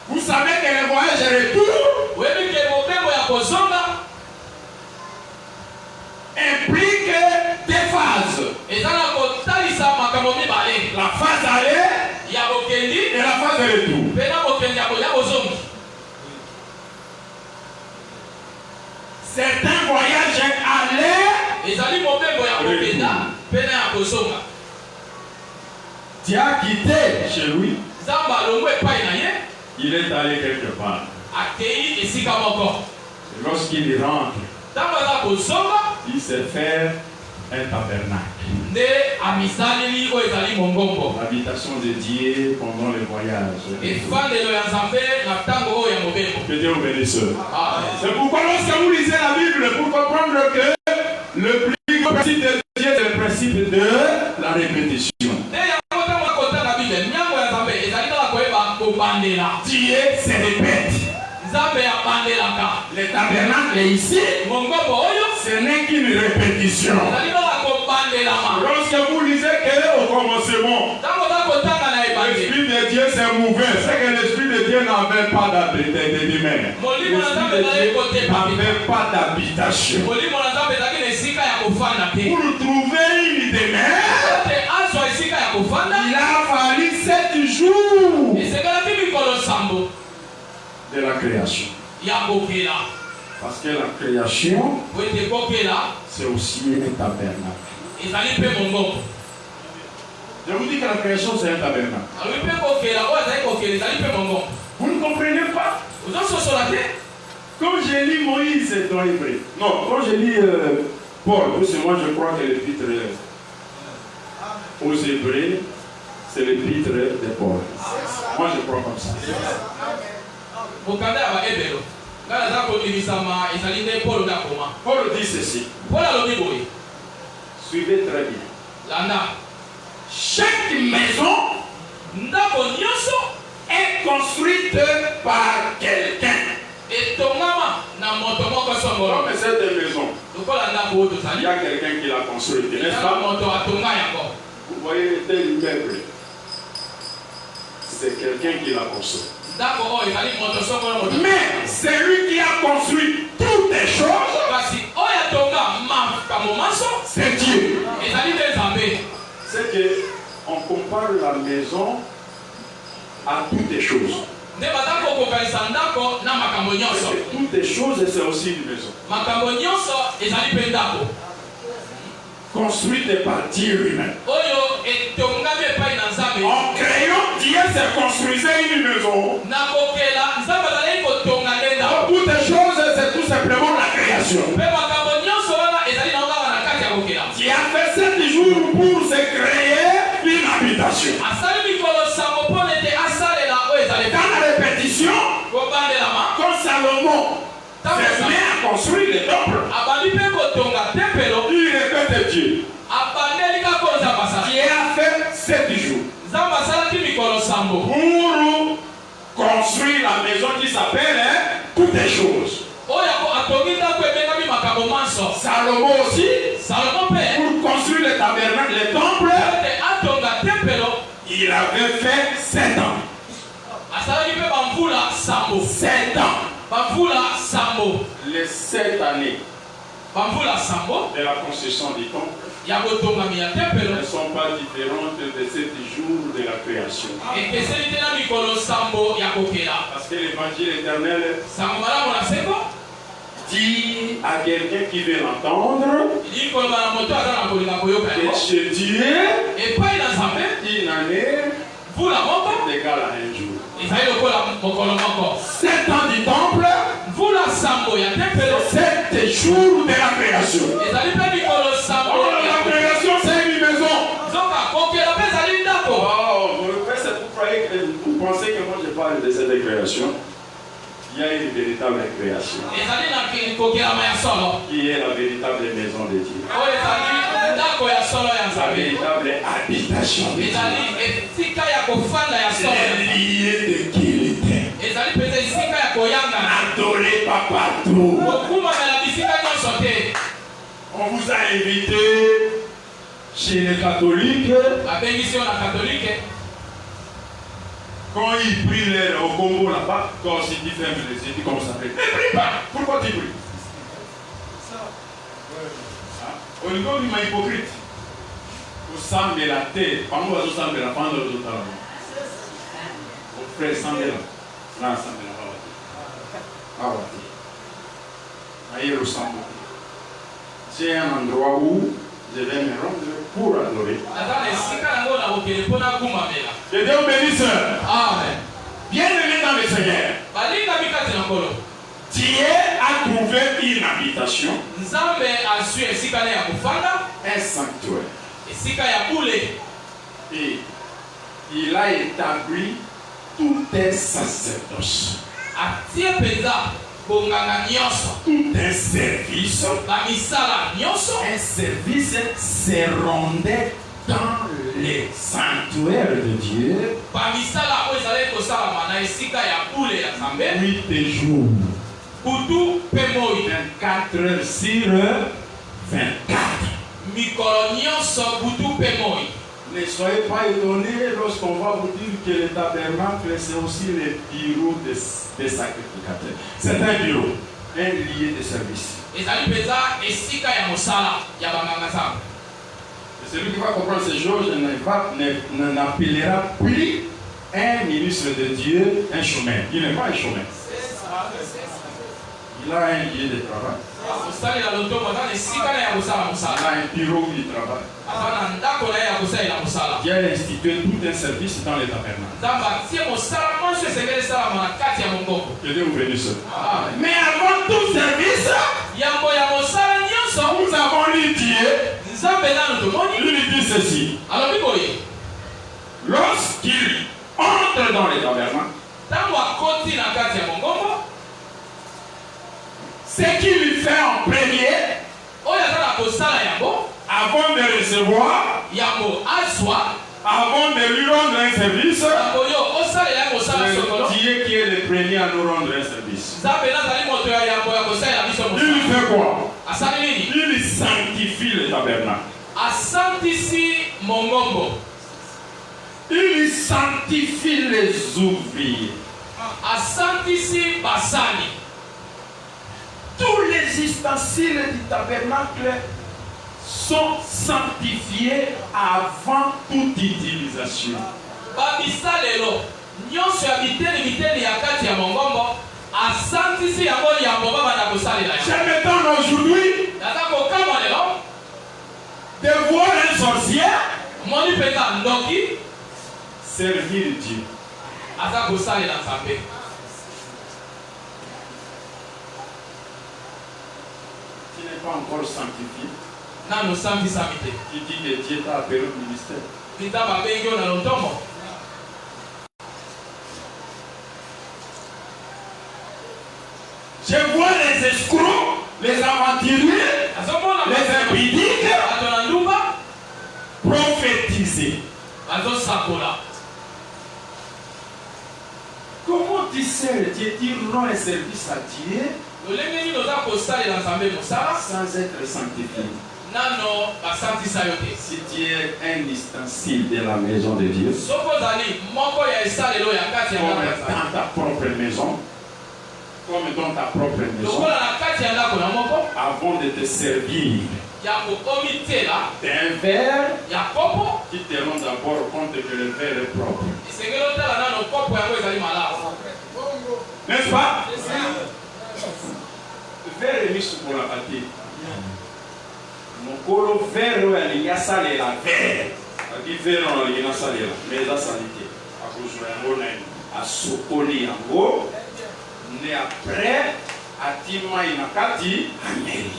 Speaker 1: Vous savez que les voyages et retour implique des phases. La phase aller et la phase de retour. Certains voyages aller, tu as quitté chez lui, il est allé quelque part. Lorsqu'il rentre, il s'est fait un tabernacle. L'habitation de Dieu pendant le voyage. Que Dieu vous bénisse. C'est pourquoi lorsque vous lisez la Bible, pour comprendre que le plus grand principe de Dieu est le principe de la répétition. Dieu se répète. Le tabernacle ici, ce n'est qu'une répétition. Lorsque vous lisez qu'au commencement, l'Esprit de Dieu s'est mouvé, c'est que l'Esprit de Dieu n'avait pas d'habitation. N'avait pas d'habitation. Pour trouver une demeure, il a fallu 7 jours de la création. Parce que la création, c'est aussi un tabernacle. Je vous dis que la création c'est un tabernacle. Vous ne comprenez pas? Quand j'ai lu Moïse dans l'Hébreu, non, quand j'ai lu Paul, parce que moi je crois que l'épître aux Hébreux, c'est l'épître de Paul. Moi je crois comme ça. Paul dit ceci. Suivez très bien. Chaque maison est construite par quelqu'un. Comme cette maison, il y a quelqu'un qui l'a construite, n'est-ce pas? Vous voyez tel immeuble, c'est quelqu'un qui l'a construit. Mais c'est lui qui a construit toutes les choses. C'est Dieu. C'est qu'on compare la maison à toutes les choses. Toutes les choses, c'est aussi une maison. Construite par Dieu lui-même. En créant, Dieu se construisait une maison. Toutes les choses, c'est tout simplement la création. Dieu a fait 7 jours pour se créer une habitation. Dans la répétition, quand Salomon se met à construire le temple, il répète Dieu. Dieu a fait 7 jours pour construire la maison qui s'appelle toutes les choses. Salomon aussi, pour construire le tabernacle, le temple, il avait fait 7 ans. 7 ans. Les 7 années de la construction du temple ne sont pas différentes de 7 jours de la création. Parce que l'évangile éternel dit à quelqu'un qui veut l'entendre que chez Dieu, une année égale à un jour. 7 ans du temple, 7 jours de la création. La création, c'est une maison. Vous pensez que moi je parle de cette création? Il y a une véritable création qui est la véritable maison de Dieu. La véritable habitation de Dieu. C'est lié de qui il était. Adoré par partout. On vous a invité chez les catholiques. Quand ils prient au Congo là-bas, quand ils ferment les yeux, ils commencent à prier. Ne prie pas. Pourquoi tu pries? Au niveau du hypocrite, au sang de la terre, pendant que vous avez la fin de l'autre temps. Au frère sang de la, non, sang de la, ailleurs au sang. C'est un endroit où je vais me rendre pour adorer. Que Dieu bénisse. Amen. Bien-aimé dans le Seigneur, Dieu a trouvé une habitation, un sanctuaire. Et il a établi tout un sacerdoce, tout un service. Un service se rendait dans les sanctuaires de Dieu 8 jours, 24 heures sur 24. Ne soyez pas étonnés lorsqu'on va vous dire que le tabernacle c'est aussi le bureau des sacrificateurs. C'est un bureau, un lieu de service. Et celui qui va comprendre ces choses n'appellera plus un ministre de Dieu un chômeur. Il n'est pas un chômeur. Il Là, un lieu de travail. Là, un bureau où il travaille. Dieu a institué tout un service dans les tabernacles. Que Dieu vous bénisse. Mais avant tout service, nous avons lu Dieu. Il dit ceci. Lorsqu'il entre dans les tabernacles, ce qu'il lui fait en premier, avant de recevoir, avant de lui rendre un service, c'est Dieu qui est le premier à nous rendre un service. Il lui fait quoi? Il sanctifie le tabernacle. Il sanctifie les ouvriers. Tous les ustensiles du tabernacle sont sanctifiés avant toute utilisation. Je m'étonne aujourd'hui de voir un sorcier servir Dieu. Tu n'es pas encore sanctifié. Tu dis que Dieu t'a appelé au ministère. Je vois les escrocs, les aventuriers, les impudiques prophétiser. Comment tu sers Dieu, dire non un service à Dieu sans être sanctifié? Si tu es un ustensile de la maison de Dieu, dans ta propre maison, comme dans ta propre maison, avant de te servir d'un verre, tu te rends d'abord compte que le verre est propre. N'est-ce pas? Le verre est mis pour la bâtie. Mon colo verre il y a salé la verre. Il verre il y a salé la mais la salité. À cause de à sokoli en gros. Ne après à tima inakati ameli.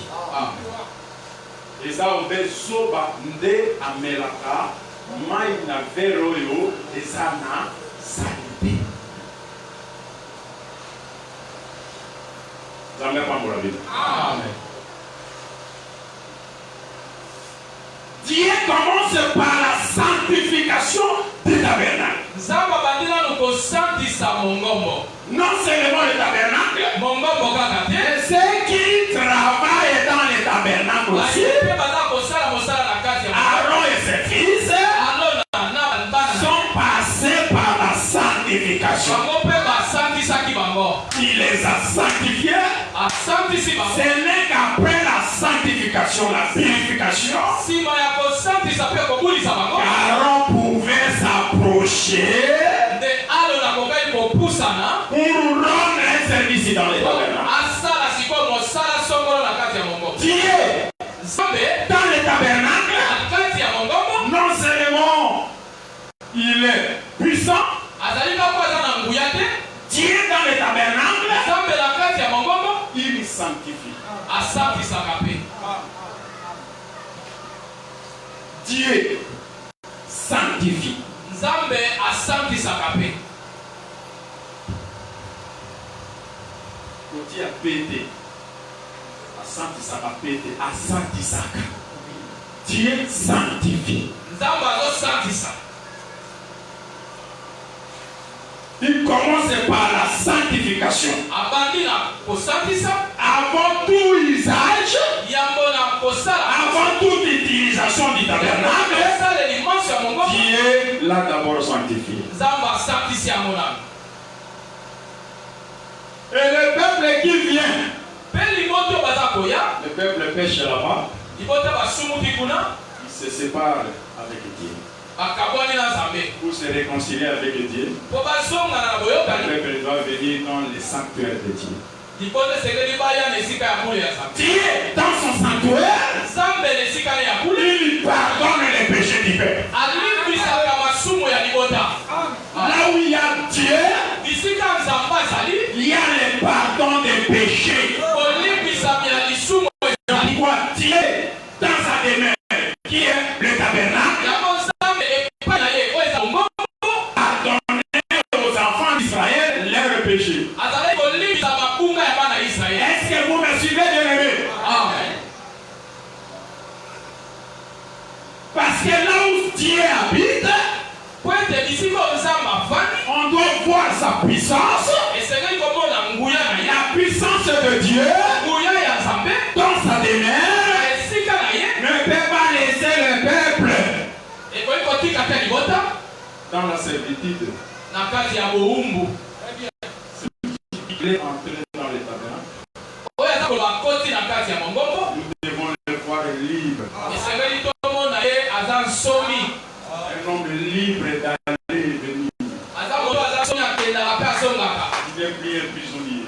Speaker 1: Et ça on veut soba nde amelaka mai na verre yo ezana salité. Jamais pas pour la vie. Amen. Dieu commence par la sanctification du tabernacle. Non seulement le tabernacle, mais ceux qui travaillent dans le tabernacle aussi, Aaron et ses fils, sont passés par la sanctification. Il les a sanctifiés. Ce n'est qu'après la sanctification, la purification, Aaron pouvait s'approcher pour rendre un service dans les tabernacles. Dieu, dans les tabernacles, non seulement il est puissant, Dieu dans les tabernacles, il sanctifie. Dieu sanctifie. Côté a pété. A sanctifie. Dieu sanctifie. Il commence par la sanctification. Avant tout usage, avant toute utilisation du tabernacle, Dieu l'a d'abord sanctifié. Et le peuple qui vient, le peuple pêche là-bas, il se sépare avec Dieu. Pour se réconcilier avec Dieu, le peuple doit venir dans le sanctuaire de Dieu. Dieu dans son sanctuaire, il pardonne les péchés du peuple. Là où il y a Dieu, il y a le pardon des péchés. Quoi Dieu dans sa demeure, qui est le tabernacle, pardonner aux enfants d'Israël leurs péchés. Est-ce que vous me suivez, bien-aimés? Parce que là où Dieu habite, on doit voir sa puissance, la puissance de Dieu dans sa demeure ne peut pas laisser le peuple dans la servitude. Il est entré dans les tabernacles. Nous devons le voir libre. Un homme libre d'aller et venir. Il n'est plus un prisonnier.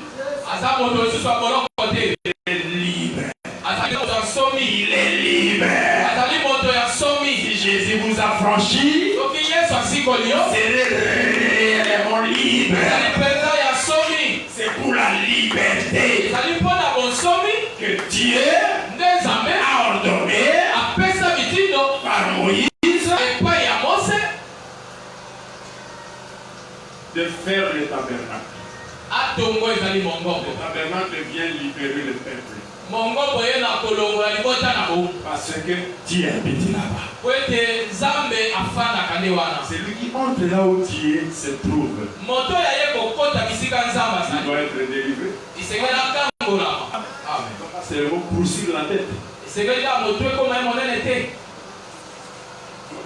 Speaker 1: Il est libre. Il est libre. Si Jésus vous a franchi, c'est réellement libre. C'est pour la liberté que Dieu a ordonné par Moïse de faire le tabernacle. Le tabernacle vient libérer le peuple. Parce que Dieu habite là-bas. C'est lui qui entre là où Dieu se trouve. Il doit être délivré. C'est le mot poursuivre la tête.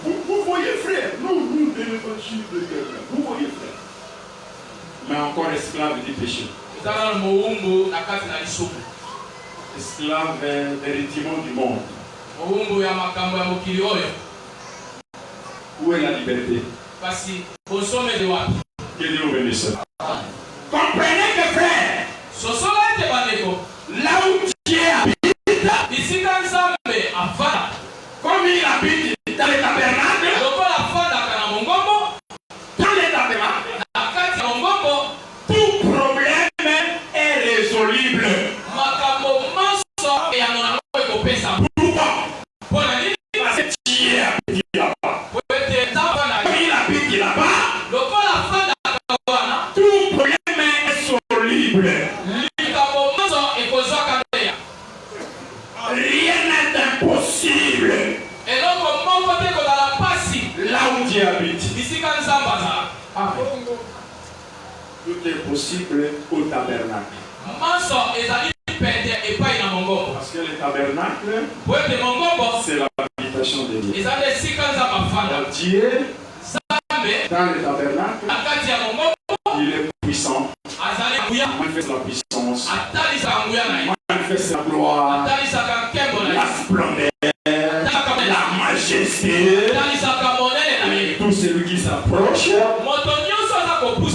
Speaker 1: Vous voyez, frère, nous devons pas suivre le peuple. Vous voyez, frère. Mais encore esclave du péché. Esclave des rudiments du monde. Où est la liberté? Que Dieu nous bénisse. Comprenez que, frère, là où Dieu habite, comme il habite dans les tabernacles, tout problème est résoluble. Pourquoi? Parce que Dieu habite là-bas. Il habite là-bas. Tout problème est soluble. Rien n'est impossible. Là où Dieu habite. Tout est possible au tabernacle. Parce que le tabernacle, c'est l'habitation de Dieu. Dieu, dans le tabernacle, il est puissant. Il manifeste la puissance. Il manifeste la gloire, la splendeur, la majesté. Et tout celui qui s'approche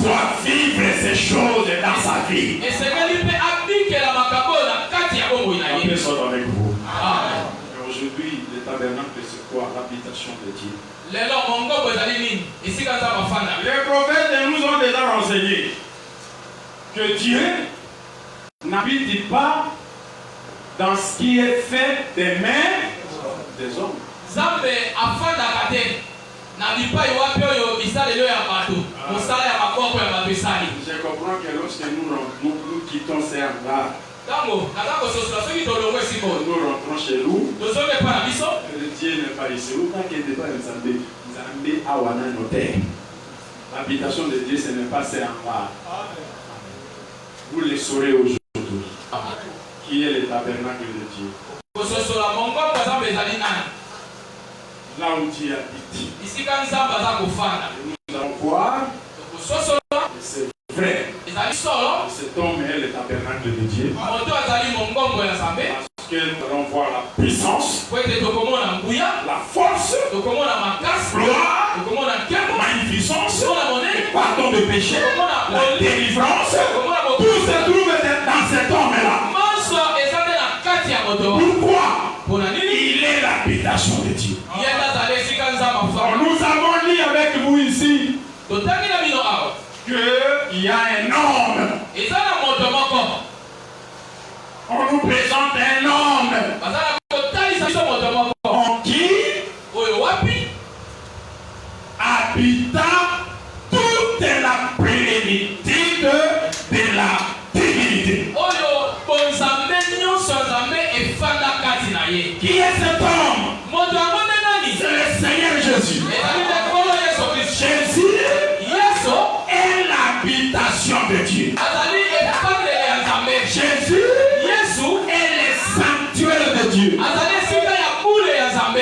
Speaker 1: doit vivre ces choses dans sa vie. La paix soit avec vous. Aujourd'hui, le tabernacle, c'est quoi? L'habitation de Dieu. Les prophètes nous ont déjà renseigné que Dieu n'habite pas dans ce qui est fait des mains des hommes. Je comprends que lorsque nous quittons ces hangars, nous rentrons chez nous, Dieu n'est pas ici. L'habitation de Dieu, ce n'est pas ces hangars. Vous le saurez aujourd'hui. Qui est le tabernacle de Dieu? Là où Dieu habite. Nous allons voir. C'est vrai. Cet homme est le tabernacle de Dieu. Parce que nous allons voir la puissance, la force, la gloire, la magnificence, le pardon de péché, la délivrance. Tout se trouve dans cette Pourquoi? Il est l'habitation de Dieu. Nous avons dit avec vous ici qu'il y a un homme. On nous présente un homme en qui habita toute la plénitude de la divinité. Qui est cet homme? C'est le Seigneur Jésus. Jésus est l'habitation de Dieu. Jésus est le sanctuaire de Dieu. Le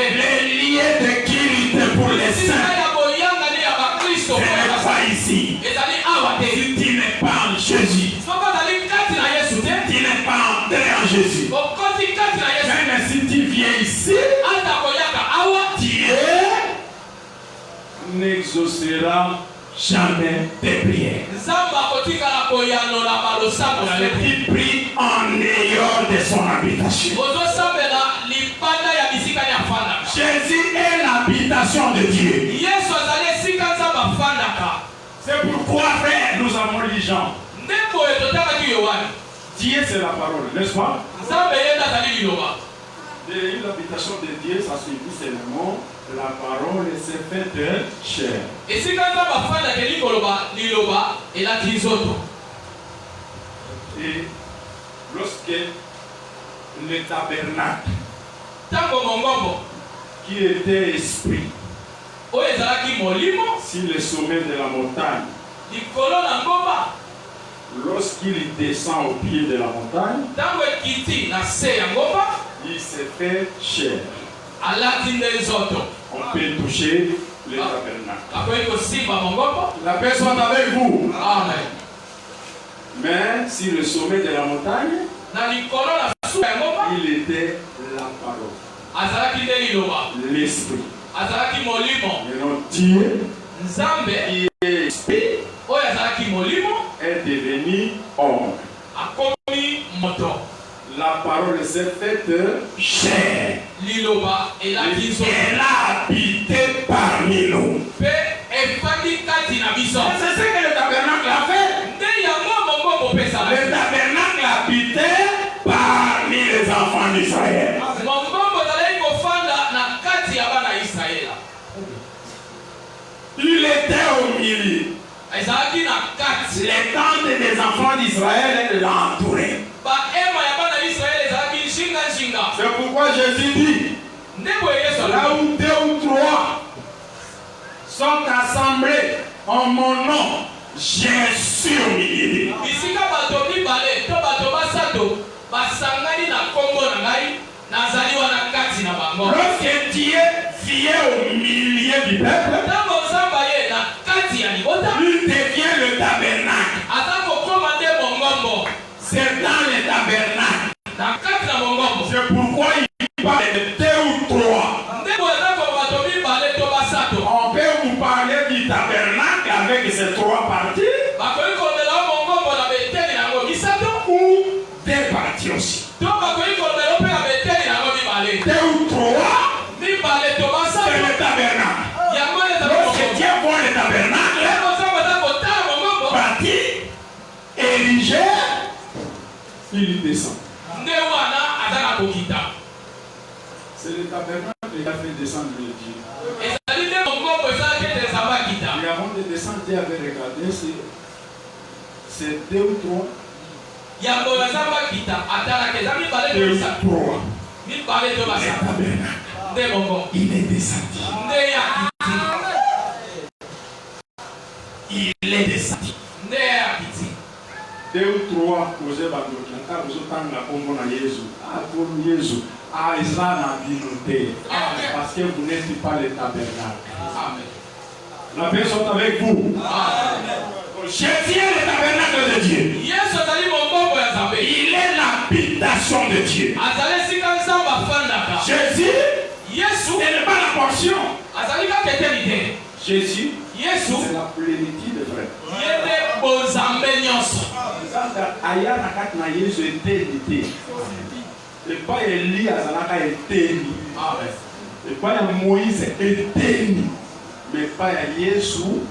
Speaker 1: lieu de culte pour les saints. Ce n'est pas ici. Si tu n'es pas en Jésus, tu n'es pas entré en Jésus. Même si tu viens ici, Dieu n'exaucera jamais tes prières. Tu pries en dehors de son habitation. Jésus est l'habitation de Dieu. C'est pourquoi, frère, nous avons dit Jean. Dieu, c'est la parole, n'est-ce pas? L'habitation de Dieu, ça signifie seulement la parole s'est faite chair. Et lorsque le tabernacle qui était esprit sur le sommet de la montagne, lorsqu'il descend au pied de la montagne, il s'est fait chair. On peut toucher le tabernacle. La paix soit avec vous.
Speaker 2: Amen.
Speaker 1: Mais sur le sommet de la montagne, il était la parole, l'esprit. Maintenant, Dieu qui est esprit est devenu homme. La parole s'est faite chair. Elle a habité parmi nous. C'est ce que le tabernacle a fait. Le tabernacle habitait parmi les enfants d'Israël. Il était au milieu. Les tentes des enfants d'Israël l'entouraient. C'est pourquoi Jésus dit, là où 2 ou 3 sont assemblés en mon nom, je suis au milieu. Lorsque Dieu vient au milieu du peuple, il devient le tabernacle. C'est dans le tabernacle. C'est pourquoi il parle de 2 ou 3. On peut vous parler du tabernacle avec ces 3 parties. Ou des parties aussi. 2 ou 3, c'est le tabernacle. Lorsque Dieu voit le tabernacle, bâti, érigé, il descend. C'est le tabernacle qui a fait descendre le Dieu. Et avant de descendre, Dieu avait regardé, c'est 2 ou 3. 2 ou 3. Il est descendu. Il est descendu. 2 ou 3 posés par parce que vous n'êtes pas le tabernacle. La paix soit avec vous. Jésus est le tabernacle de Dieu. Il est l'habitation de Dieu. Jésus, ce n'est pas la portion. Jésus, c'est la plénitude, frère. Et pas Élie azalaka eteni.
Speaker 2: Amen.
Speaker 1: Et pas Moïse eteni. Mais pas Yesu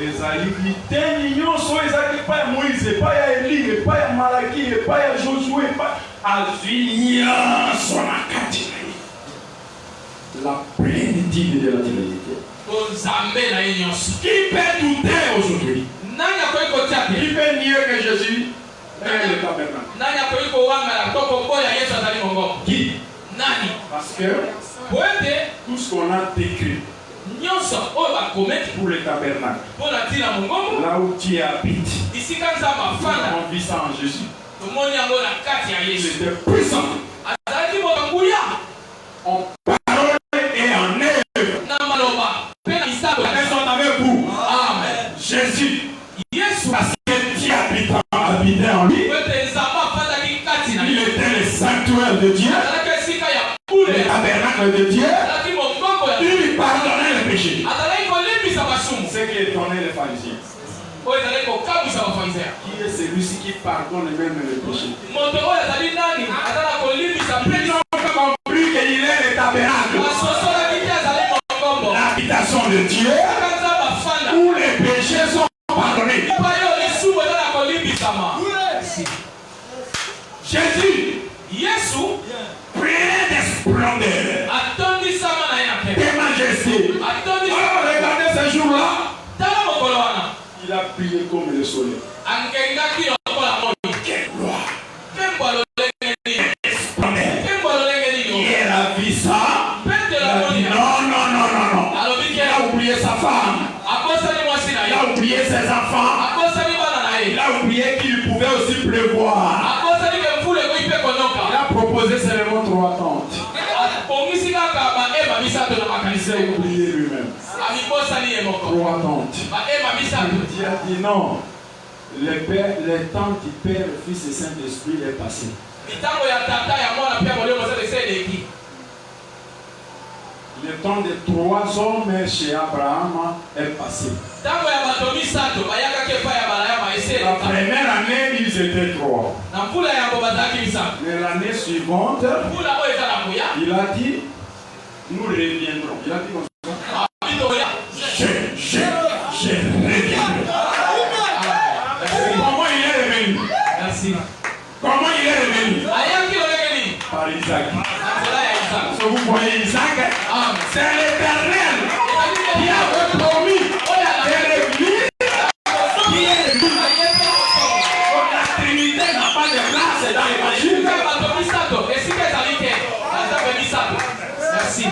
Speaker 1: ezali biteni nyonso ezali pas Moïse, pas Élie, pas Malaki, pas Josué, pas Avinia sonakati. La plénitude de la divinité. Qui peut douter aujourd'hui? Qui peut nier que Jésus est le tabernacle? Qui? Parce que tout ce qu'on a décrit pour le tabernacle, là où Dieu habite, on vit ça en Jésus. Il était puissant en parole et en œuvre. Elles sont avec vous.
Speaker 2: Amen.
Speaker 1: Jésus. Parce que Dieu habitait en lui. Il était le sanctuaire de Dieu, le tabernacle de Dieu. Il pardonnait les péchés. Ce qui étonnait les pharisiens. Qui est celui-ci qui pardonne même les péchés? Ils n'ont pas compris qu'il est le tabernacle, l'habitation de Dieu, où les péchés sont pardonnés. Jésus, plein de splendeur, de majesté. Alors regardez ce jour-là, il a brillé comme le soleil. Quelle gloire! Il a vu ça. Il a dit non. Il a oublié sa femme. Il a oublié ses enfants. Il a oublié qu'il pouvait aussi pleuvoir. Il a proposé seulement 3 tentes. Il s'est oublié lui-même. 3 tentes. Il a dit non. Le temps du Père, le Fils et Saint-Esprit est passé. Le temps des 3 hommes chez Abraham est passé. La première année, ils étaient 3. Mais l'année suivante, il a dit, nous reviendrons. Il a dit comme ça. Je reviendrai. Comment il est revenu?
Speaker 2: Merci.
Speaker 1: Comment il est revenu? Par Isaac. Si vous voyez Isaac, c'est l'Éternel qui avait promis de revenir, qui est revenu. Donc la Trinité n'a pas de place dans l'Évangile.
Speaker 2: Merci.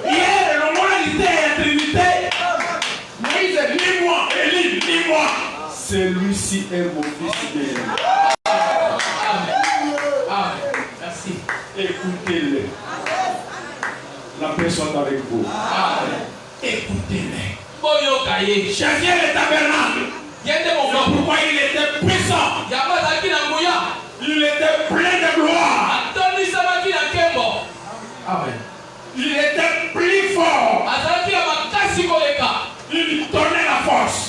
Speaker 1: Hier, l'humanité et la Trinité, Moïse, ni moi, Élie, ni moi. Celui-ci est mon fils bien.
Speaker 2: Amen. Merci.
Speaker 1: Écoutez-le. La paix soit avec vous.
Speaker 2: Amen.
Speaker 1: Écoutez-le.
Speaker 2: Jésus
Speaker 1: est le tabernacle. Pourquoi il était puissant? Il était plein de gloire.
Speaker 2: Amen.
Speaker 1: Il était plus fort. Il donnait la force.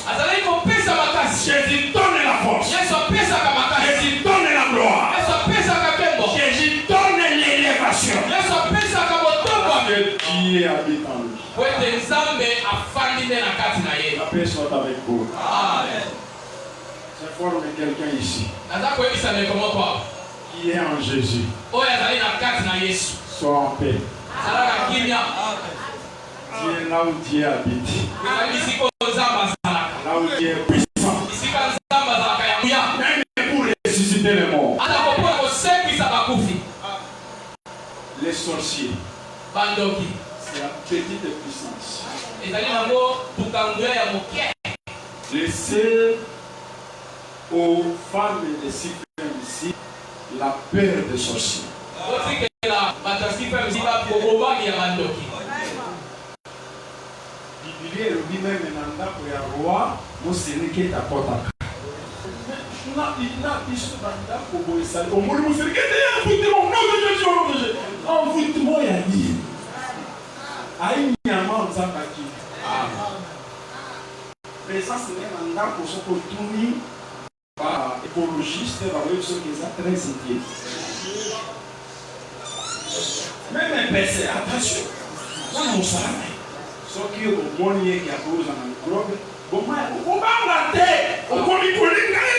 Speaker 1: Jésus donne la force. Jésus donne la gloire. Jésus donne l'élévation. Que Dieu habite en lui. La paix soit avec vous.
Speaker 2: Amen.
Speaker 1: Je forme quelqu'un ici qui est en Jésus. Sois en paix. Dieu est là où Dieu habite. Là où Dieu est puissant. Même pour ressusciter les morts. Les sorciers. C'est la petite puissance. Laissez aux femmes et des ici la peur des sorciers. Bibilier lui-même est un roi, moi c'est lui qui est à Kotaka. Présence n'est pas pour ce qu'on tourne par écologiste, par ceux qui sont très inquiets. Même un PC, attention. On s'en ce qui est au monnier qui a posé dans le globe, on va rater. On va lui dire,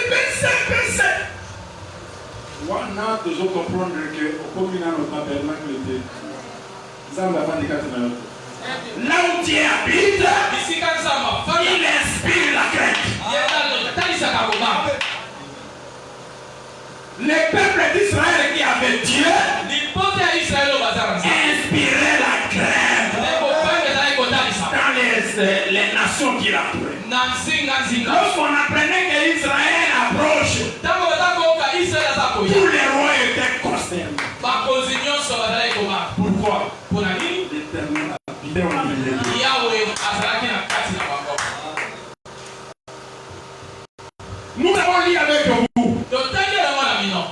Speaker 1: PC. On a toujours comprendre que au communal au tabernacle de ça va pas décaler. Là où Dieu habite, il inspire la crainte. Les peuples d'Israël qui avaient Dieu inspiraient la crainte dans les nations qui l'apprenaient. Lorsqu'on apprenait qu'Israël approche, tous les rois étaient consternés. Pourquoi? L'Éternel habitait au milieu d'eux. Nous avons lu avec vous.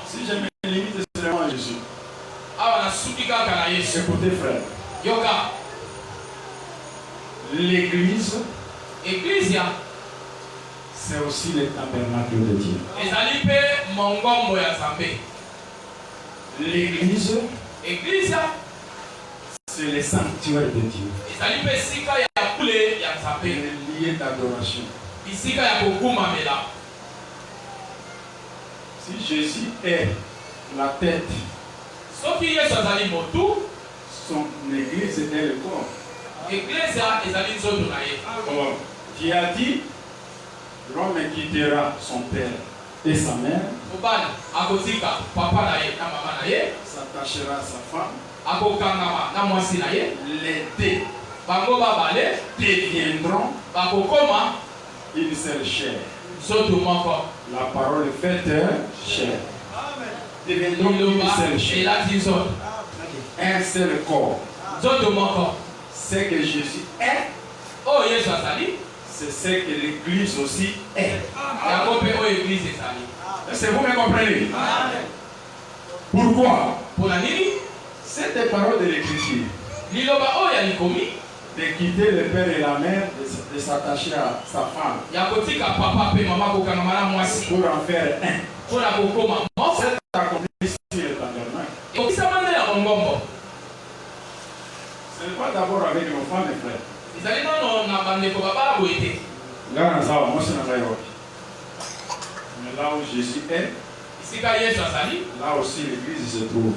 Speaker 1: Si je me limite seulement à Jésus. Écoutez, frère. L'église, c'est aussi le tabernacle de Dieu. L'église, c'est le sanctuaire de Dieu. Le lieu d'adoration. Si Jésus est la tête, son église est le corps. Qui a dit, l'homme quittera son père et sa mère, s'attachera à sa femme, les deux deviendront une seule chair. La parole est faite chair. Deviendront une seule chair. Un seul corps. Ce que Jésus est, c'est ce que l'église aussi est. Est-ce que vous me comprenez? Pourquoi? Cette parole de l'écriture. De quitter le père et la mère, de s'attacher à sa femme. Pour en faire un. C'est accompli sur le tabernacle. Ce n'est pas d'abord avec nos femmes et frères. Mais là où Jésus est, là aussi l'église se trouve.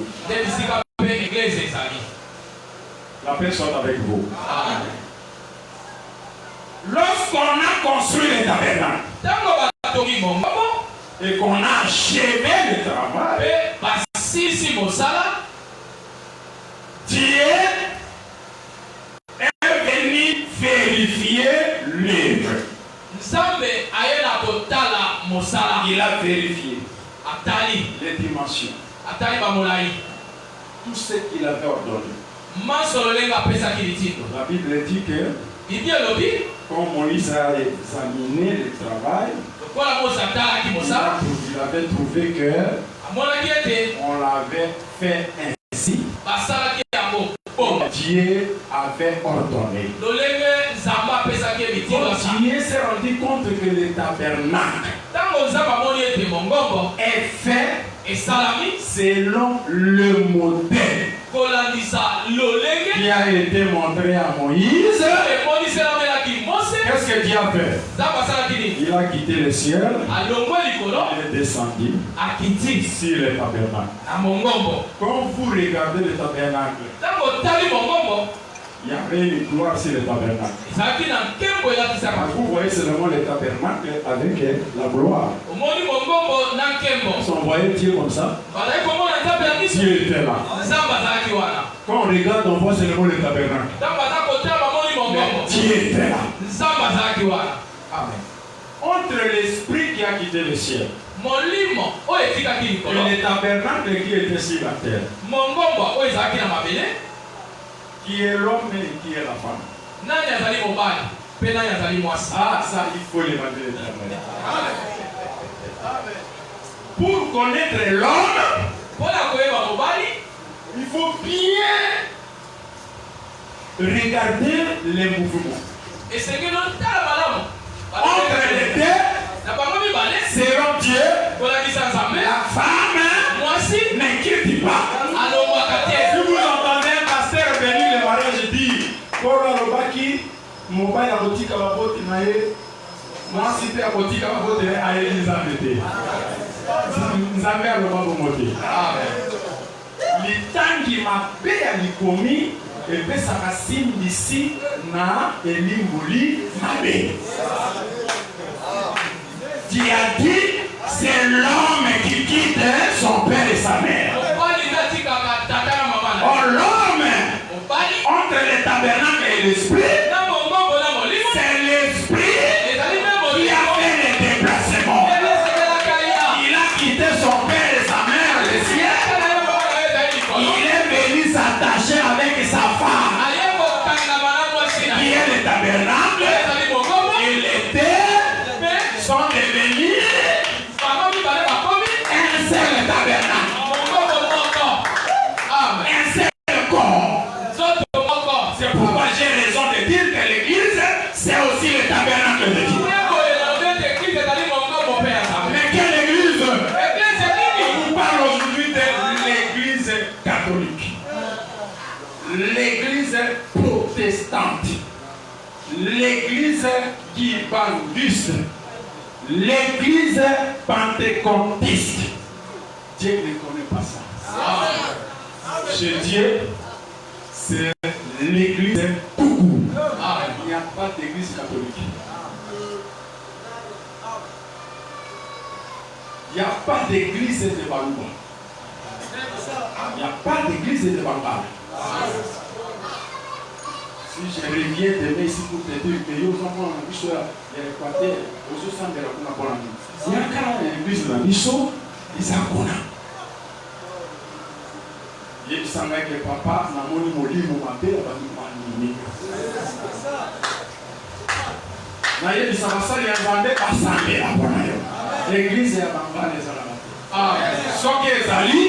Speaker 1: La paix soit avec vous. Lorsqu'on a construit le tabernacle et qu'on a achevé le travail, Dieu est venu vérifier l'œuvre. Il a vérifié les dimensions, tout ce qu'il avait ordonné. La Bible dit que quand Moïse a examiné le travail, il avait trouvé que on l'avait fait ainsi. Dieu avait ordonné. Dieu s'est rendu compte que le tabernacle est fait selon le modèle qui a été montré à Moïse. Qu'est-ce que Dieu a fait? Il a quitté le ciel. Il est descendu sur le tabernacle. Quand vous regardez le tabernacle, il y avait une gloire sur le tabernacle. Vous voyez seulement le tabernacle avec la gloire. Si on voyait Dieu comme ça, Dieu était là. Quand on regarde, on voit seulement le tabernacle. Mais Dieu était là. Amen. Entre l'esprit qui a quitté le ciel et le tabernacle qui était sur la terre, qui est l'homme et qui est la femme. Ah, ça, il faut l'évangile éternel. Pour connaître l'homme, il faut bien regarder les mouvements. Entre les deux, selon Dieu, la femme ne quitte pas. Si vous entendez mobile akotika babote na ye mwasi te akotika babote na ye ayeli nzambe te nzambe aloba bongo te litangi mabe ya likomi epesaka simbisi na elimboli mabe. Tu as dit, c'est l'homme qui quitte son père et sa mère. Oh, l'homme, entre le tabernacle et l'esprit, c'est l'esprit qui a fait le déplacement. Il a quitté son père et sa mère, le ciel. Il est venu s'attacher avec sa femme, qui est le tabernacle. Et les terres sont devenus un seul tabernacle. Un seul corps. C'est pourquoi j'ai raison de dire que l'église, c'est aussi le tabernacle de Dieu. Mais quelle église? On parle aujourd'hui de l'église catholique, l'église protestante, l'église kibandiste, l'église pentecôtiste. Dieu ne connaît pas ça. Chez Dieu, c'est l'église tout court. Il n'y a pas d'église catholique. Il n'y a pas d'église de Balouba. Il n'y a pas d'église de Bambala. Si je reviens demain ici pour te dire que nous avons un bichot à l'Équateur, aux autres de la Conakry. Il y a quand même une église de la bichot, ils sont connus. Il y a que papa n'a pas de molimo ma belle à l'Équateur. Il y a des ambassades qui ont vendu à Sambé à Bonayo. L'église est à Bambala les Arabes. Ce qui est Ali,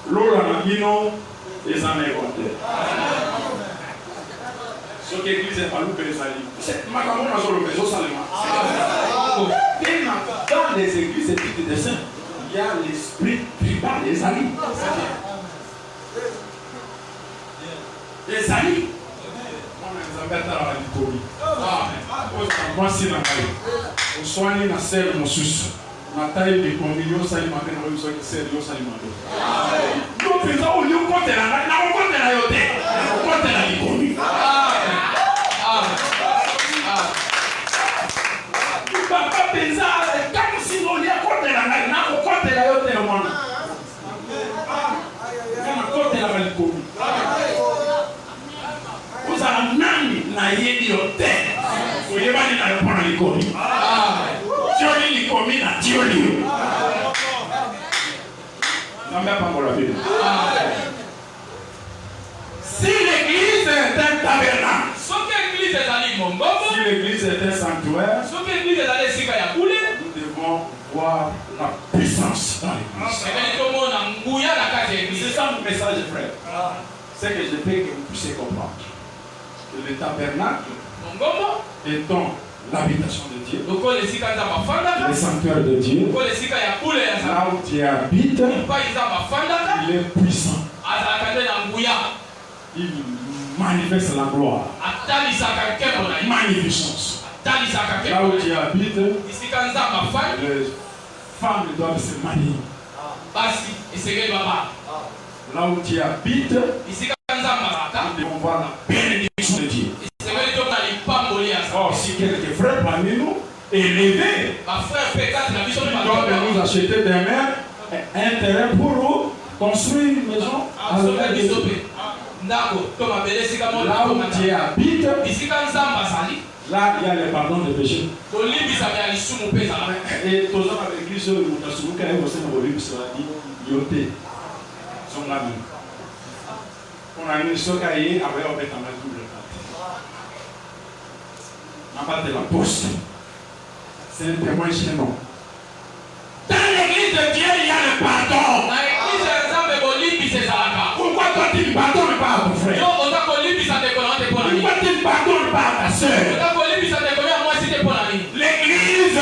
Speaker 1: l'Ola Nabino, les Améquateurs. Ce qui est l'église est à Loupe les Ali. C'est ma caméra sur le réseau Salema. Dans les églises et petites de saints, il y a l'esprit tribal des Ali. Les Ali. Moi, c'est la caille. On soigne la selle, mon sus. La taille de combien de saliments, on a besoin de selle, on saliments. Donc, faisons au lieu de compter la naille, on compte la yote. On compte la liconie. Papa pensar, comme si on y a compté la naille, on compte la yote, le monde. On compte la liconie. Vous avez un ami, na yedi yote. Vous avez un ami, na yopona liconie. Tioli likomi na tioli. Non, mais pas pour la vie. Si l'église est un tabernacle, si l'église est un sanctuaire, nous devons voir la puissance dans l'église. C'est ça mon message, frère. C'est que je veux que vous puissiez comprendre que le tabernacle étant l'habitation de Dieu, le sanctuaire de Dieu, là où Dieu habite, il est puissant. Il manifeste la gloire, magnificence. Là où Dieu habite, les femmes doivent se marier. Là où Dieu habite, nous devons voir la bénédiction de Dieu. Or, si quelques frères parmi nous élevés, ils doivent nous acheter des mers, un terrain pour nous construire une maison. Là où Dieu habite, là il y a le pardon des péchés. Et tous les avec l'église, nous avons dit son ami. On a mis ce cahier avec un bête en double. On n'a pas de la poste. C'est un témoin chez nous. Dans l'église de Dieu, il y a le pardon. Pourquoi toi tu ne pardonnes pas à ton frère? Pourquoi tu ne pardonnes pas à ta soeur? L'église,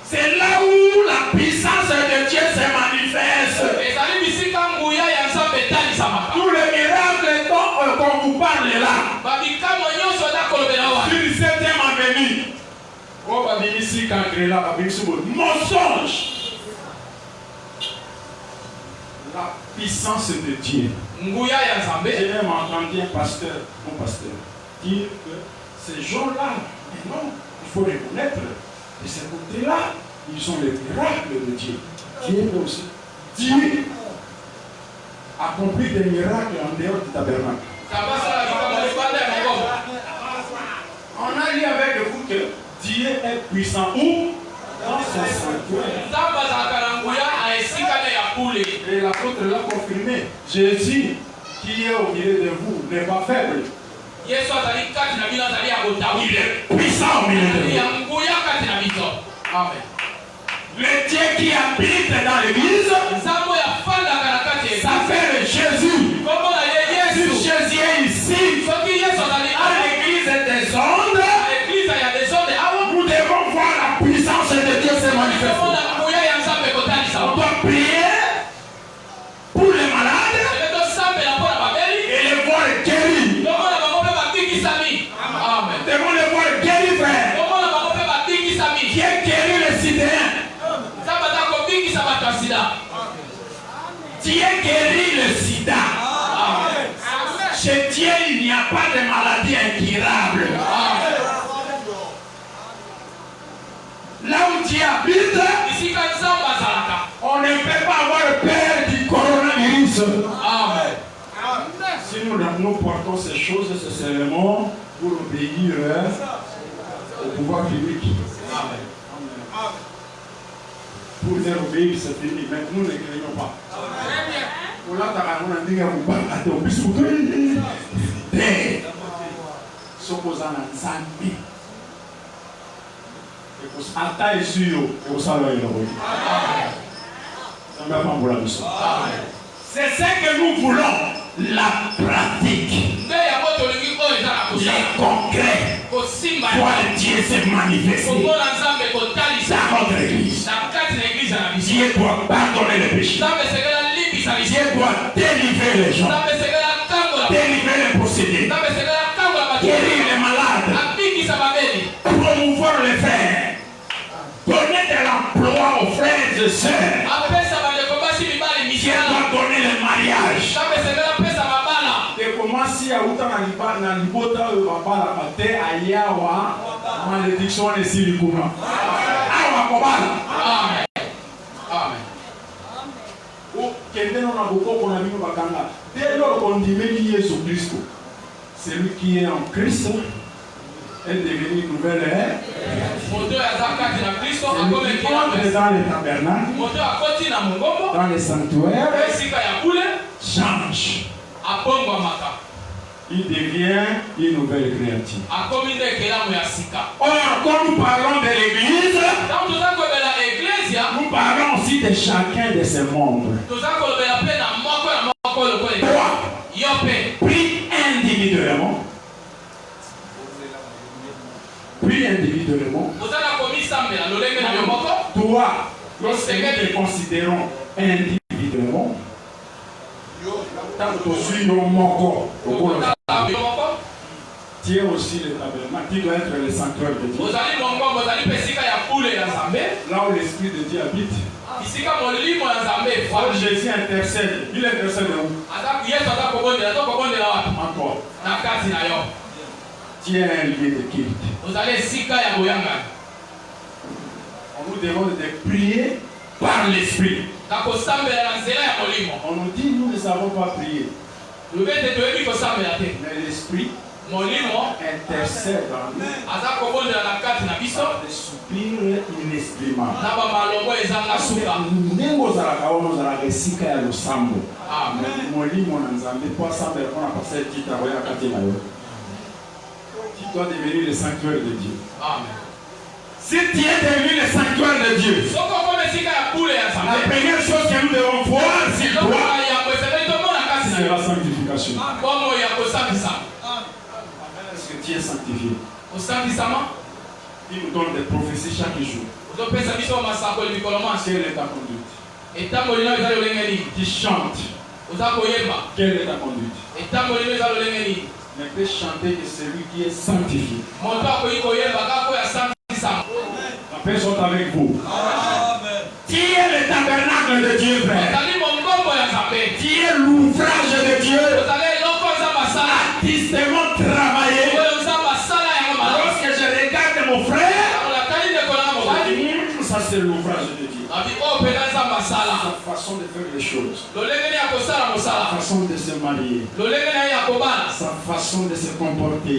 Speaker 1: c'est là où la puissance de Dieu se manifeste. Tous les miracles qu'on vous Mensonge. La puissance de Dieu. J'ai même entendu un pasteur, mon pasteur, dire que ces gens-là, non, il faut reconnaître, de ce côté-là, ils ont les miracles de Dieu. Dieu aussi. Dieu accomplit des miracles en dehors du tabernacle. On a lu avec vous que Dieu est puissant où? Dans son sanctuaire. Et l'apôtre l'a confirmé. Jésus qui est au milieu de vous n'est pas faible. Il est puissant au milieu de vous. Amen. Le Dieu qui habite dans l'église s'appelle Jésus. Si Jésus est ici, à l'église des ondes, nous devons voir la puissance de Dieu se manifester. On doit prier pour les malades et les voir guéris. Amen. Devons les voir guéris, frère. Qui est guéri le sidéen? Dieu guérit le sida. Chez Dieu, il n'y a pas de maladie incurable. Là où Dieu habite, on ne peut pas avoir peur du coronavirus. Si nous portons ces choses, c'est seulement pour obéir au pouvoir public. Pour les obéir, c'est fini. Mais nous ne craignons pas. Pour la on a dit que vous battez au plus souvent. Sokozana Nzambi. Ata Esuyo, et au salon et le c'est ce que nous voulons, la pratique, les concrets, voir Dieu se manifester dans notre église. Dieu doit pardonner les péchés. Dieu doit délivrer les gens, délivrer les possédés, guérir les malades, promouvoir les frères, donner de l'emploi aux frères et sœurs. Dieu doit donner le mariage. Et comment si à na libota babala mate ayawa malédiction et silikuma. Awa kobala. Amen. Amen. O kende na boko kona bino bakanga. Dès lors qu'on dit Jésus Christ, celui qui est en Christ est devenu une nouvelle ère. Celui qui entre dans le tabernacle, dans les sanctuaires, change. Il devient une nouvelle créature. Or, quand nous parlons de l'église, nous parlons aussi de chacun de ces membres. Pris individuellement. Toi, lorsque nous te considérons individuellement, tu es aussi le tabernacle, tu dois être le sanctuaire de Dieu. Là où l'Esprit de Dieu habite. Quand Jésus intercède, il intercède où? En toi. Tu es un lieu de culte. On nous demande de prier par l'Esprit. On nous dit nous ne savons pas prier. Mais l'Esprit intercède en nous par des soupirs inexprimables. Tu dois devenir le sanctuaire de Dieu. Amen. Si tu es devenu le sanctuaire de Dieu, la première chose que nous devons voir, c'est toi, c'est la sanctification. Est-ce que tu es sanctifié? Il nous donne des prophéties chaque jour. Quelle est ta conduite? Tu chantes. Quelle est ta conduite? Mais peut chanter de celui qui est sanctifié. La paix soit avec vous.
Speaker 3: Amen.
Speaker 1: Tu es le tabernacle de Dieu, frère. Tu es l'ouvrage de Dieu. Artistement travaillé. Lorsque je regarde mon frère, ça c'est l'ouvrage de Dieu. Sa façon de faire les choses. Sa façon de se marier. Sa façon de se comporter.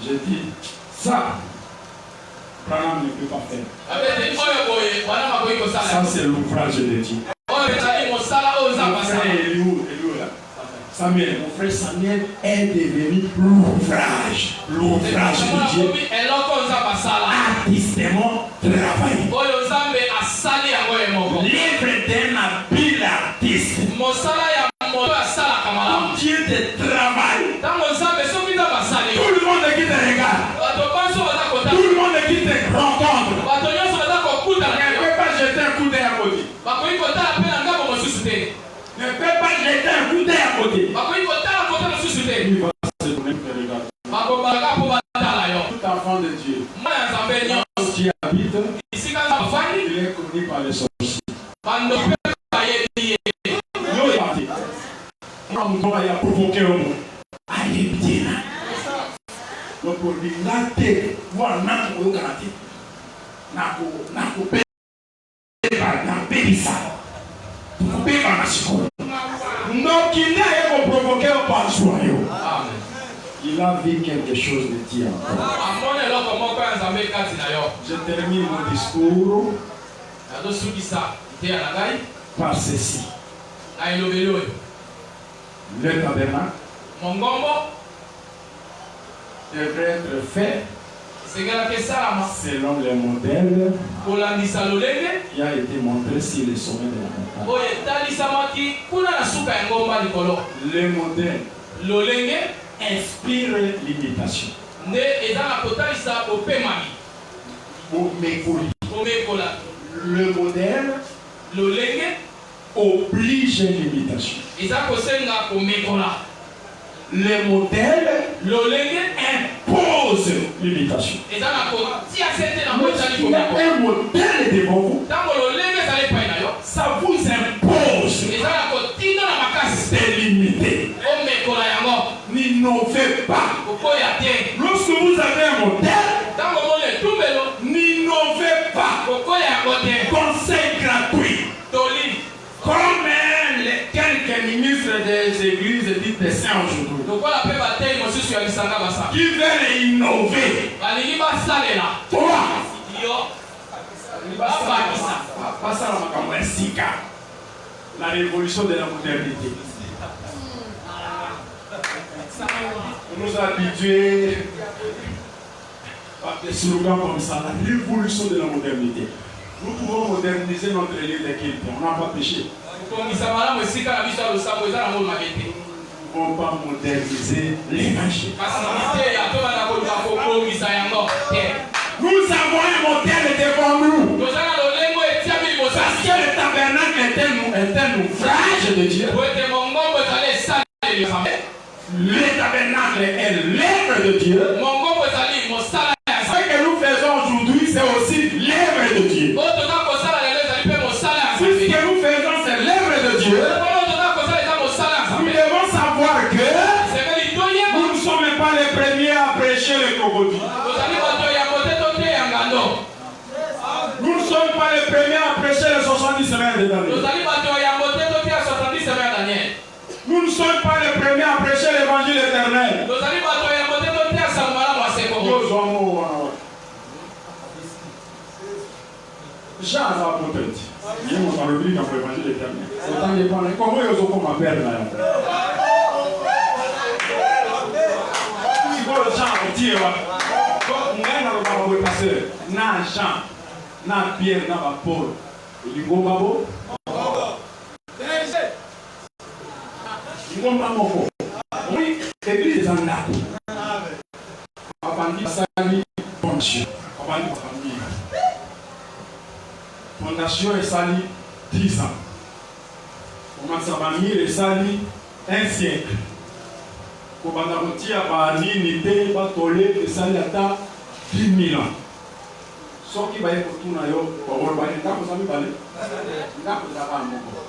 Speaker 1: Je dis, ça, Branham ne peut pas faire. Ça c'est l'ouvrage de Dieu. Samuel, mon frère Samuel est devenu l'ouvrage de Dieu. Artistement travaillé. L'œuvre d'un habile artiste. Dieu de travail. Tout le monde qui te regarde. Tout le monde qui te rencontre. Ne peut pas jeter un coup d'œil à côté. Ne peut pas jeter un coup d'œil à côté. Tout enfant de Dieu. Dieu habite. Il est connu par les sorciers. On a provoqué au monde. Allez bien. Donc pour dire, la tête, voilà, n'a donc il n'a pas provoqué au Panchoyo. Il a vu quelque chose de Dieu encore. Je termine mon discours par ceci. Le tabernacle devrait être fait selon les modèles qui a été montré sur les sommets de la montagne. Le modèle inspire l'imitation. Le modèle oblige l'imitation. Le modèle impose l'imitation. Il y a un modèle devant vous. Ça vous impose de l'imiter. N'innovez pas. Lorsque vous avez un modèle, n'innovez pas. Conseil gratuit. Comme les quelques ministres des églises dites des saints aujourd'hui, qui veulent innover. Toi, la révolution de la modernité. On nous a habitués par des slogans comme ça, la révolution de la modernité. Nous pouvons moderniser notre lieu de culte. On n'a pas péché. Nous ne pouvons pas moderniser l'évangile. Nous avons un modèle devant nous. Parce que le tabernacle est un ouvrage de Dieu. Le tabernacle est l'œuvre de Dieu. Ce que nous faisons aujourd'hui, c'est aussi l'œuvre de Dieu. Ce que nous faisons, c'est l'œuvre de Dieu. Nous devons savoir que nous ne sommes pas les premiers à prêcher le crocodile. Nous ne sommes pas les premiers à prêcher les 70 semaines de Daniel. Nous ne sommes pas les premiers à prêcher l'évangile éternel. Jean a apôtre. Il y a un parole dans l'évangile éternel. Autant dépendre. Comment ils ont comme appel là? Si vous Jean dit, na Jean, na Pierre, na Paul, il y a oui, l'église est en là. Fondation est sali 10 ans. Commence à est sali 1 siècle. Pour Bandamotia, Unité, Batolé, est sali à 10 000 ans. soki baye kotuna yo koloba ndako za mibale ndako za bana moko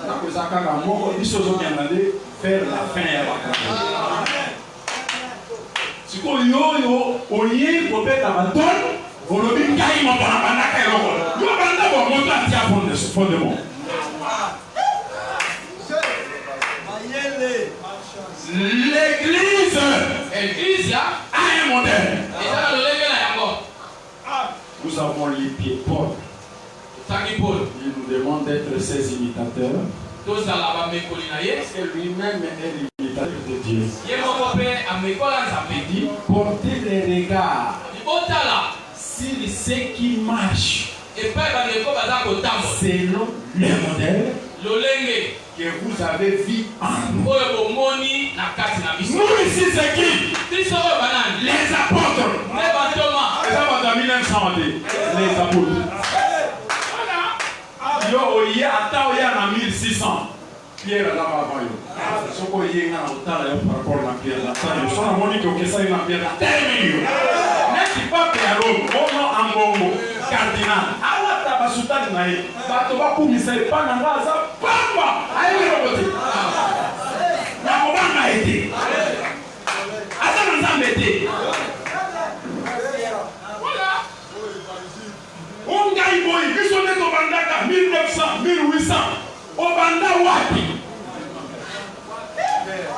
Speaker 1: ndako za kaka moko biso ozokenda nde faire la fin ya bakaka sikoyo yoyo oye kobeta batone olobi ngai moto na bandaka eloko yo banda bo moto atia fondement l'église a un modèle. Nous avons les pieds Paul. Il nous demande d'être ses imitateurs. Et lui-même est l'imitateur de Dieu. Il dit portez les regards sur ce qui marche selon le modèle que vous avez vu en nous. Nous ici c'est qui? Les apôtres. Les apôtres. Yo oye ata oye na 1600. Pierre là avant yo. Soko oye na otala yo par rapport na Pierre là. Ça yo sona moni que ça na Pierre là. Terminé. N'est pas Pierre ono ambongo cardinal. Ala tabasuta na ye. Bato ba kumisa pa na ngaza pamba. Ayi robote. Na mobanga été. Ata na nzambe été. On gagne boy, biso ne to bandaka 1900, 1800. Obanda wapi?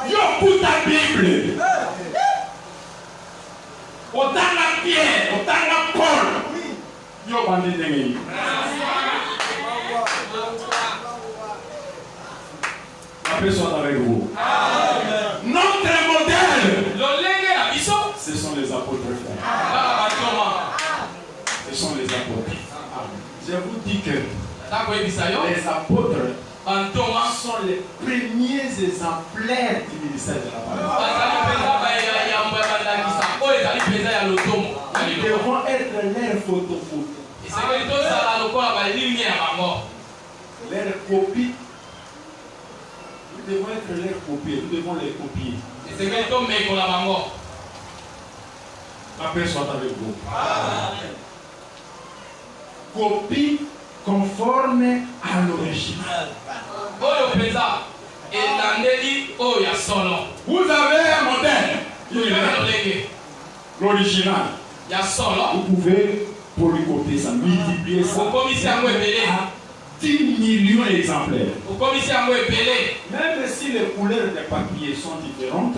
Speaker 1: Yo puta Bible. Otanga Pierre, otanga Paul. Yo bandi dengi. La personne avec vous. Notre modèle. Ce sont les apôtres. Ce sont les apôtres. Je vous dis que les apôtres sont les premiers exemplaires du ministère de la parole. Nous devons être leur photocopie. Leur copie. Nous devons être leur copie. Nous devons les copier. La personne avec vous. Copie conforme à l'original. Vous avez un modèle. L'original. Vous pouvez polycopier ça, multiplier ça à 10 millions d'exemplaires. Même si les couleurs des papiers sont différentes,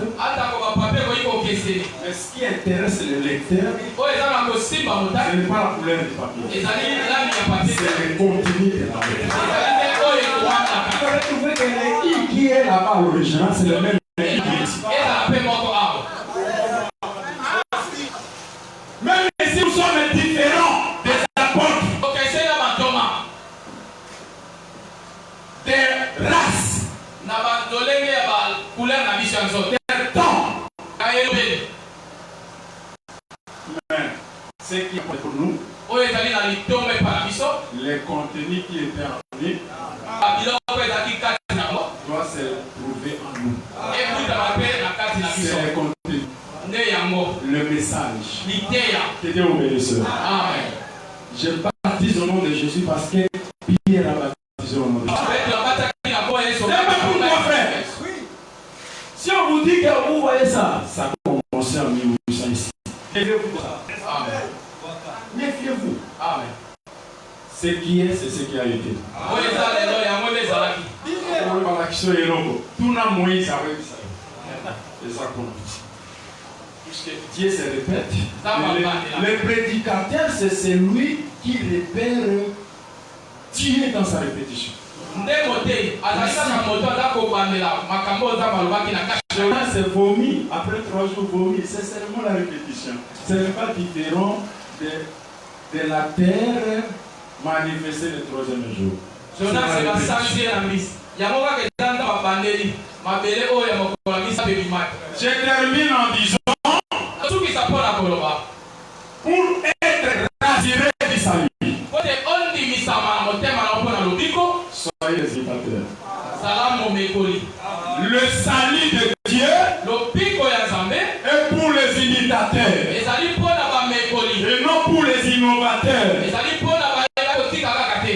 Speaker 1: mais ce qui intéresse le lecteur, ce n'est pas la couleur du papier, c'est le contenu de la lettre. Vous allez trouver que le I qui est là-bas à l'original, c'est le même I qui est ici. Même si nous sommes différents des apôtres, des races, des temps, mais ce qui est pour nous, les contenus qui étaient en lui doivent se trouver en nous. C'est le contenu, le message. Que Dieu vous bénisse. Amen. Je baptise au nom de Jésus parce que Pierre a baptisé au nom de Jésus. C'est pas pour moi, frère. Si on vous dit que vous voyez ça, ça commence en 1800 ici. Méfiez-vous de ça. Méfiez-vous. Amen. Ce qui est, c'est ce qui a été. Tout n'a Moïse avec ça. C'est ça qu'on dit. Puisque Dieu se répète. Le prédicateur, c'est celui qui répère Dieu dans sa répétition. C'est vomi, après 3 jours vomi, c'est seulement la répétition. Ce n'est pas différent de la terre manifestée le 3e jour. Je termine en disant, pour être rassuré du salut, soyez les imitateurs. Le salut de Dieu est pour les imitateurs.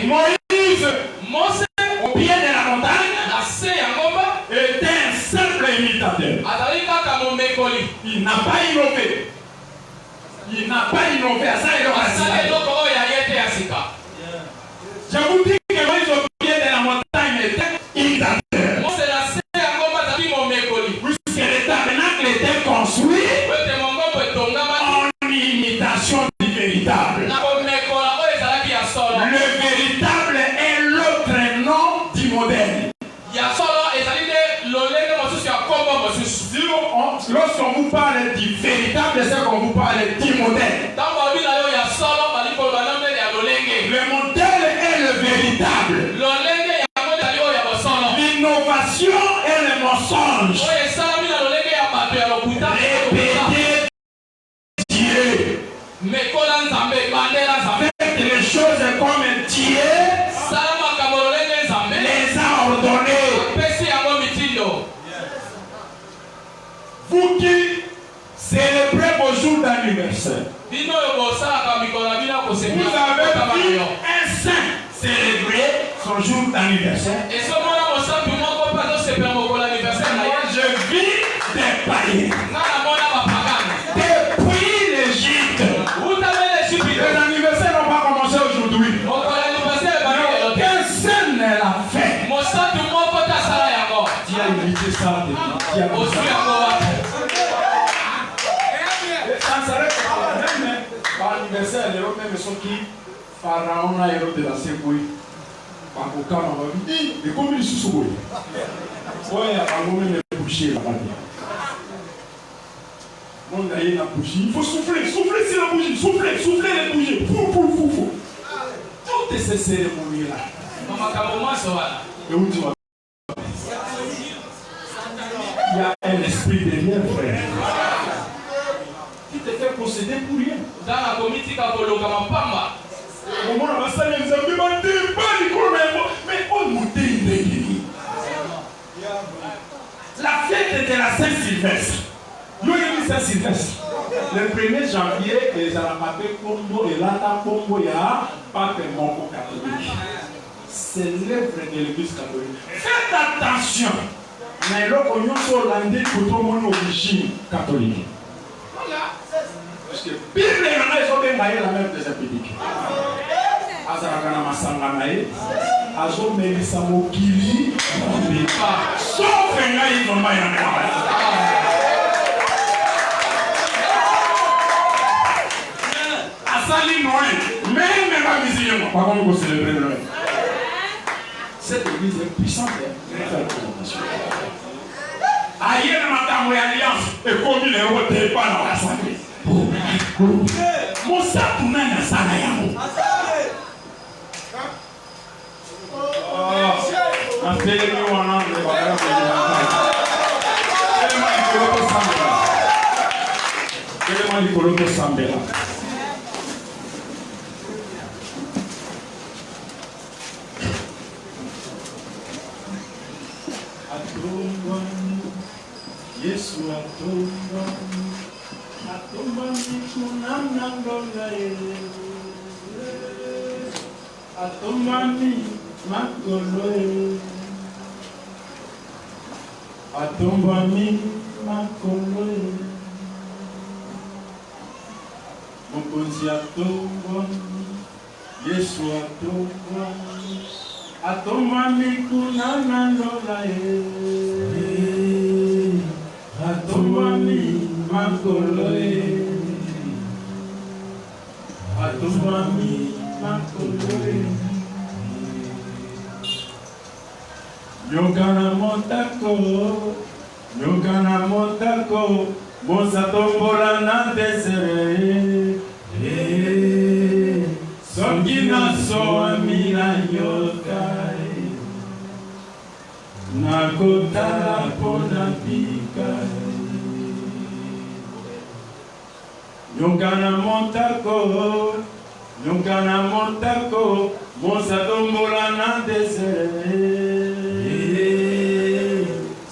Speaker 1: Moïse,
Speaker 2: Mose,
Speaker 1: au pied de la montagne,
Speaker 2: na se ya ngomba,
Speaker 1: était un simple imitateur.
Speaker 2: azali kaka momekoli.
Speaker 1: Il n'a pas innové. Il n'a pas innové à ça et
Speaker 2: Asali eloko oyo ya ye te ya sika.
Speaker 1: Je vous dis que Moïse au pied de la montagne était imitateur.
Speaker 2: Mose na se ya ngomba azali momekoli.
Speaker 1: Puisque le tabernacle était construit
Speaker 2: Wete mongombo etongama
Speaker 1: en imitation du véritable.
Speaker 2: na komekola oyo ezalaki ya solo.
Speaker 1: Le véritable est l'autre nom du modèle.
Speaker 2: Ya solo ezali nde lolenge mosusu ya kombo mosusu.
Speaker 1: Lorsqu'on vous parle du véritable, c'est qu'on vous parle du modèle.
Speaker 2: Ntango babina yo ya solo bali koloba na ndenge ya lolenge.
Speaker 1: Le modèle est le véritable.
Speaker 2: Lolenge yango ezali oyo ya bosolo.
Speaker 1: L'innovation est le mensonge.
Speaker 2: Oyo esalami na lolenge ya bato ya lokuta.
Speaker 1: Répétez Dieu.
Speaker 2: Mekola nzambe, bandela nzambe.
Speaker 1: Faites les choses comme Dieu
Speaker 2: Sala makambo lolenge nzambe.
Speaker 1: les a ordonnées.
Speaker 2: Pesi yango mitindo.
Speaker 1: Vous qui célébrez vos jours d'anniversaire,
Speaker 2: Bino oyo bosalaka mikolo na bino
Speaker 1: vous
Speaker 2: kosepela
Speaker 1: avez
Speaker 2: kotama
Speaker 1: vu
Speaker 2: yo.
Speaker 1: un saint célébrer son jour d'anniversaire.
Speaker 2: Ezomona mosantu moko mpe azosepela mokolo anniversaire na
Speaker 1: Moi,
Speaker 2: ye.
Speaker 1: je vis des païens.
Speaker 2: Nga namona bapagane.
Speaker 1: Depuis l'Égypte,
Speaker 2: Utamele
Speaker 1: les
Speaker 2: Ejipito.
Speaker 1: anniversaires n'ont pas commencé aujourd'hui.
Speaker 2: Mokolo anniversaire ebandi lelo te.
Speaker 1: Aucun saint ne l'a fait.
Speaker 2: Mosantu moko te asala yango.
Speaker 1: Dieu a évité ça depuis. Dieu a
Speaker 2: Ozwi
Speaker 1: évité ça.
Speaker 2: yango wapi?
Speaker 1: Ça ne s'arrête pas là. Même par l'anniversaire, les autres même sont qui Pharaon a héros de la Séboui. Par au cas où on va dire, et comme il est sous Séboui. Ouais, on va même boucher là-bas. On a eu la bougie. Il faut souffler, souffler sur la bougie, souffler, souffler les bougies. Fou, fou, fou, fou. Toutes ces cérémonies-là.
Speaker 2: Makambo maso wana.
Speaker 1: Et où tu vas? Il y a un esprit derrière, frère. Qui te fait posséder pour rien.
Speaker 2: Zana komitika koloka mapamba.
Speaker 1: Au moment où on va saluer les amis, mais on nous dit la fête de la Saint-Sylvestre. Nous avons Saint-Sylvestre. Le 1er janvier, les Arabes Combo et l'Ata Combo ya pas de Mongo catholique. C'est l'œuvre de l'Église catholique. Faites attention. Mais là, on y a hollandais pour tout le monde origine catholique. Parce que Bible, ils ont bien la même des apédiques. Azarakana Masanganae, Azo Melissa Mokili, sauf un gars, ils n'ont pas eu la même. Asali Noé, même pas musulman, par contre, vous célébrez le Noël. Cette église est puissante, ailleurs, madame, alliance, et comme il est voté par la assemblée. Mon sac, on a un salaire. Un téléphone, on a un téléphone. Yesu atombani kunamna ndonga yele atombani makolo yele atombani makolo yele mokonzi atombani Yesu atombani kunamna ndonga yele atombani makolo atombami makolo nyokana motako bosa tombola na desere soki nasoami na nyoka nakotala mpona bika Nyongana montako, mosa tombola na desere.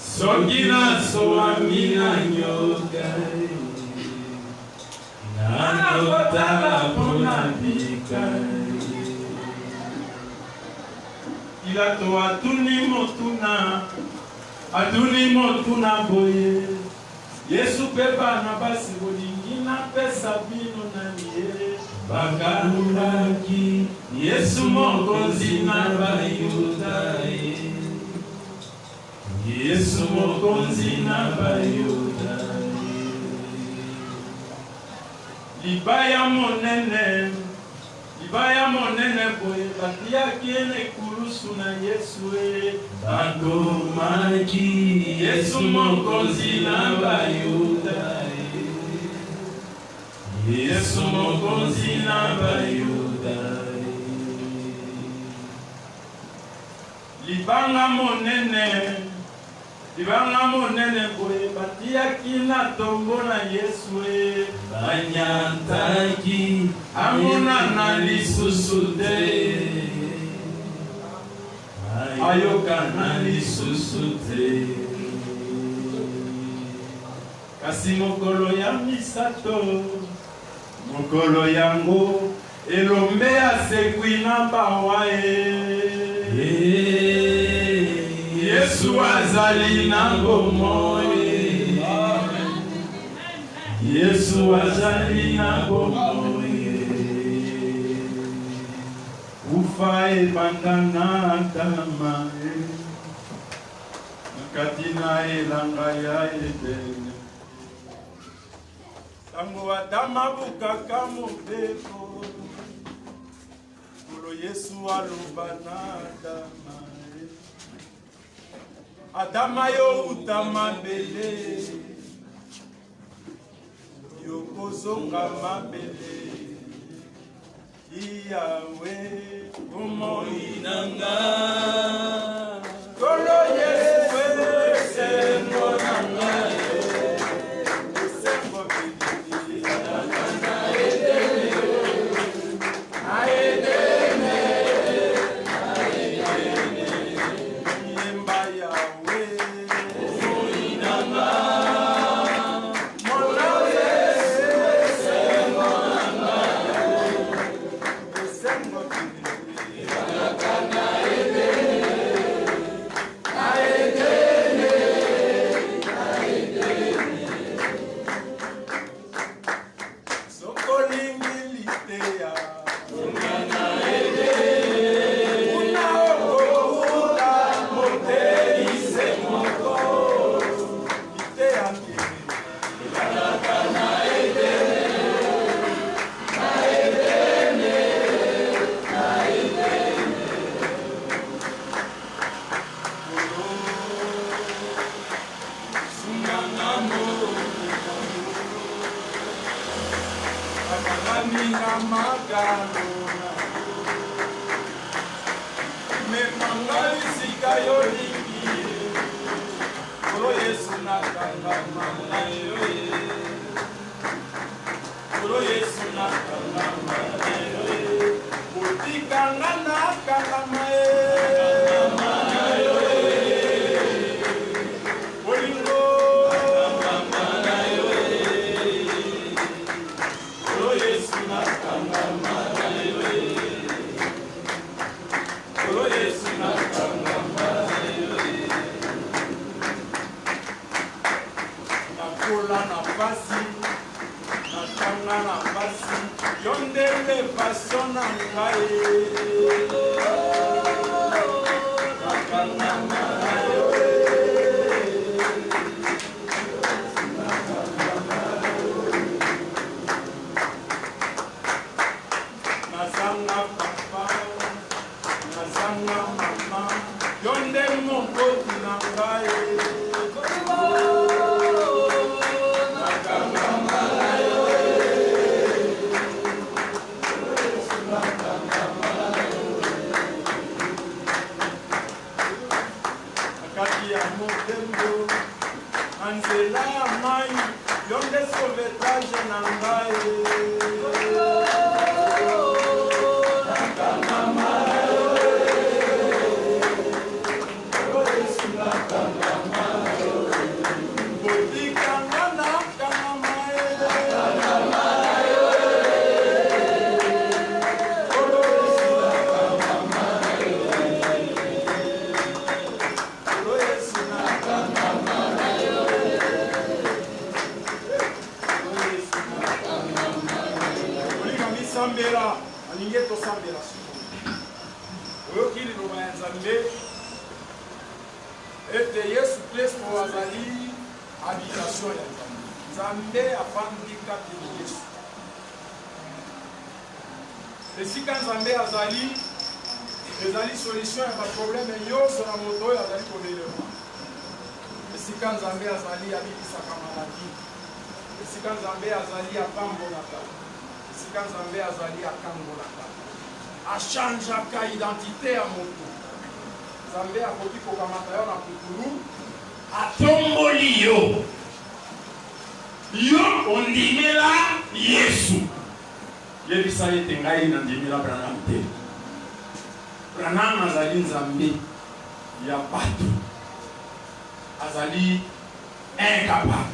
Speaker 1: Soki nasoami na nyoka, nakotala mpona bika.
Speaker 3: Pilato atuni motuna boye. Yesu pepa na basi bolingi na pesa bino na ye. Bakalaki Yesu mokonzi na bayuda ye. Yesu mokonzi na bayuda ye. Libaya monene boye batiaki ene kulusu na Yesu e. Bakomaki Yesu mokonzi na bayuda ye. Yesu mokonzi na bayuda ye. Libanga monene boye batiaki na tombo na Yesu e. Banyantaki amona na lisusu te. Ayoka na lisusu te. Kasi mokolo ya misato, mokolo yango elombe asekwi na bawa e. Yesu azali na bomoi. Yesu azali na bomoi. Ufa ebandana dama e. Katina elanga ya Edene. Tango adama bukaka mobeko. Kulo Yesu alubana dama. Adama yo utama bele. Yokozonga mabele. Iyawe umoi nanga. Kolo Yesu sengo nanga. Sengo bili. Nanga edene. Aedene. Aedene. Yemba yawe. Umoi nanga. Boyokili no Nzambe. Et Yesu Kristo azali habitation ya Nzambe. Nzambe afandi kati na Yesu. Esika Nzambe azali ezali solution ya problème nyonso na moto oyo azali kobelema. Esika Nzambe azali abikisaka maladi. Esika Nzambe azali apambolaka. Esika Nzambe azali akangolaka. Achangeaka identité ya moto. Nzambe akoki kokamata yo na putulu atomboli yo. Yo ondimela Yesu. Yebisa ete ngai na ndimela Branham te. Branham azali Nzambe ya bato. Azali incapable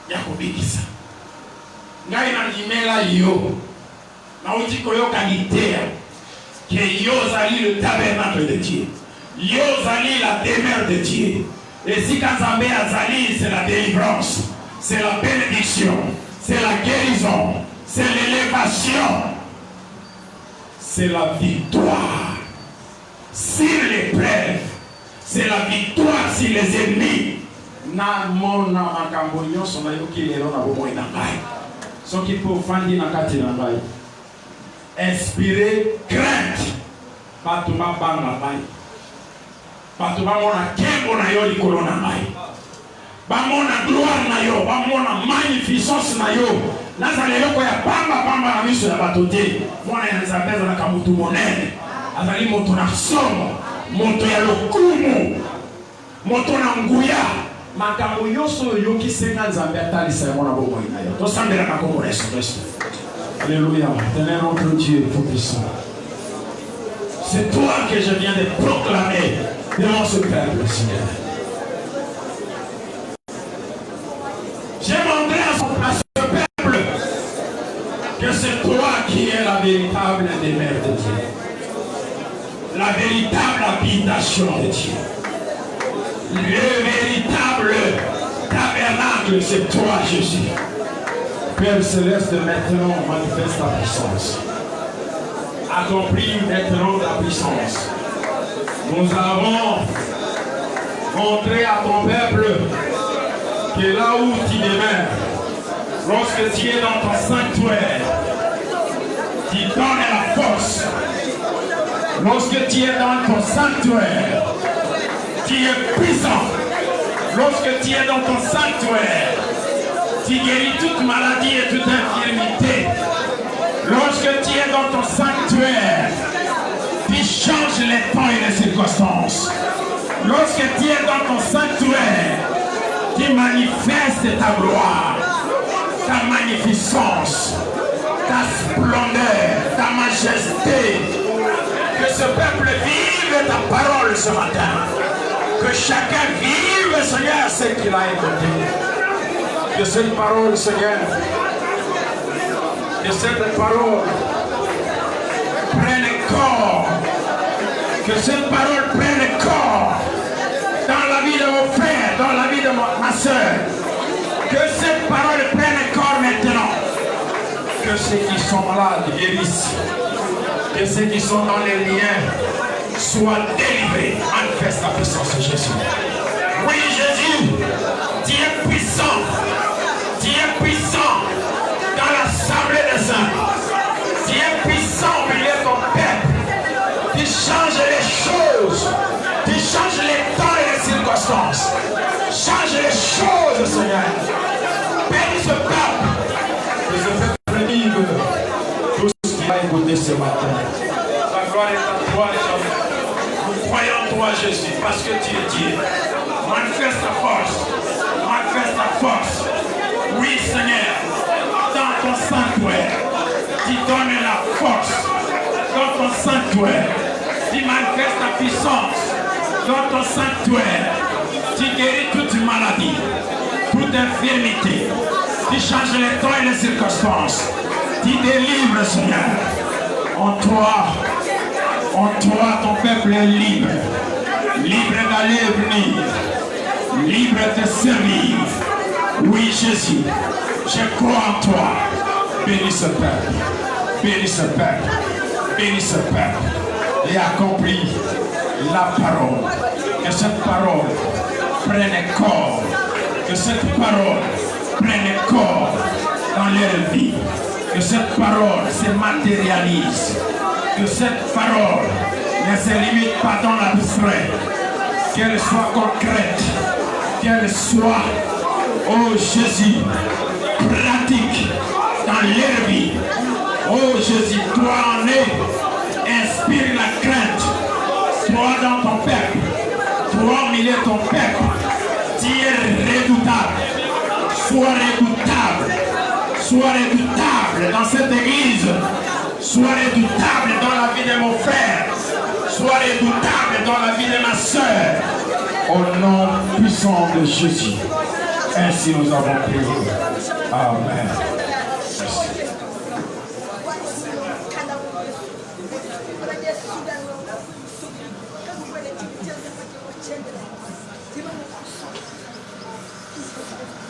Speaker 3: ya kobikisa. Ngai na ndimela yo. Na uti koyoka litea. Que yo zali le tabernacle de Dieu. Yo zali la demeure de Dieu. Et si Nzambe azali, c'est la délivrance, c'est la bénédiction, c'est la guérison, c'est l'élévation, c'est la victoire sur l'épreuve, c'est la victoire sur les ennemis. Na mona makambo nyonso na yoki lelo na bomoi na ngai. Soki po fandi na kati na ngai. Inspirer crainte. Bato babanga ngai. Bato bamona kembo na yo likolo na ngai. Bamona gloire na yo, bamona magnificence na yo. Nazale yoko ya bamba na miso ya bato te. Mwana ya Nzambe na kamutu monene. Azali moto na somo, moto ya lokumu, moto na nguya. Makambo nyonso yoki senga Nzambe atalisa ya mwana bomoi na yo. Tosambela na kombo Yesu Kristo. Alléluia. Tenez notre Dieu tout-puissant. C'est toi que je viens de proclamer devant ce peuple, Seigneur. J'ai montré à ce peuple que c'est toi qui es la véritable demeure de Dieu. La véritable habitation de Dieu. Le véritable tabernacle, c'est toi, Jésus. Père Céleste, maintenant manifeste ta puissance. Accomplis maintenant ta puissance. Nous avons montré à ton peuple que là où tu demeures, lorsque tu es dans ton sanctuaire, tu donnes la force. Lorsque tu es dans ton sanctuaire, tu es puissant. Lorsque tu es dans ton sanctuaire, tu guéris toute maladie et toute infirmité. Lorsque tu es dans ton sanctuaire, tu changes les temps et les circonstances. Lorsque tu es dans ton sanctuaire, tu manifestes ta gloire, ta magnificence, ta splendeur, ta majesté. Que ce peuple vive ta parole ce matin. Que chacun vive, Seigneur, ce qu'il a écouté. Que cette parole, Seigneur, que cette parole prenne corps. Que cette parole prenne corps dans la vie de mon frère, dans la vie de ma soeur. Que cette parole prenne corps maintenant. Que ceux qui sont malades guérissent. Que ceux qui sont dans les liens soient délivrés. Manifeste la puissance de Jésus. Oui, Jésus, tu es puissant. Tu es puissant dans l'assemblée des saints. Tu es puissant au milieu de ton peuple. Tu changes les choses. Tu changes les temps et les circonstances. Change les choses, Seigneur. Bénis ce peuple. Que ce peuple vive tout ce qu'il a écouté ce matin. La gloire est à toi, Jésus. Nous croyons en toi, Jésus, parce que tu es Dieu. Manifeste ta force. Manifeste ta force. Oui, Seigneur, dans ton sanctuaire, tu donnes la force. Dans ton sanctuaire, tu manifestes ta puissance. Dans ton sanctuaire, tu guéris toute maladie, toute infirmité. Tu changes les temps et les circonstances. Tu délivres, Seigneur. En toi, ton peuple est libre. Libre d'aller et venir. Libre de servir. Oui, Jésus, je crois en toi. Bénis ce peuple. Bénis ce peuple. Bénis ce peuple. et accomplit la parole. Que cette parole prenne corps. Que cette parole prenne corps dans leur vie. Que cette parole se matérialise. Que cette parole ne se limite pas dans l'abstrait. Qu'elle soit concrète. Qu'elle soit, oh Jésus, pratique dans leur vie. Oh Jésus, toi en es, inspire la crainte. Toi dans ton peuple, toi au milieu de ton peuple, tu es redoutable. Sois redoutable. Sois redoutable dans cette église. Sois redoutable dans la vie de mon frère. Sois redoutable dans la vie de ma soeur. Au nom puissant de Jésus. Ainsi nous avons prié. Amen. Merci.
Speaker 4: Thank you.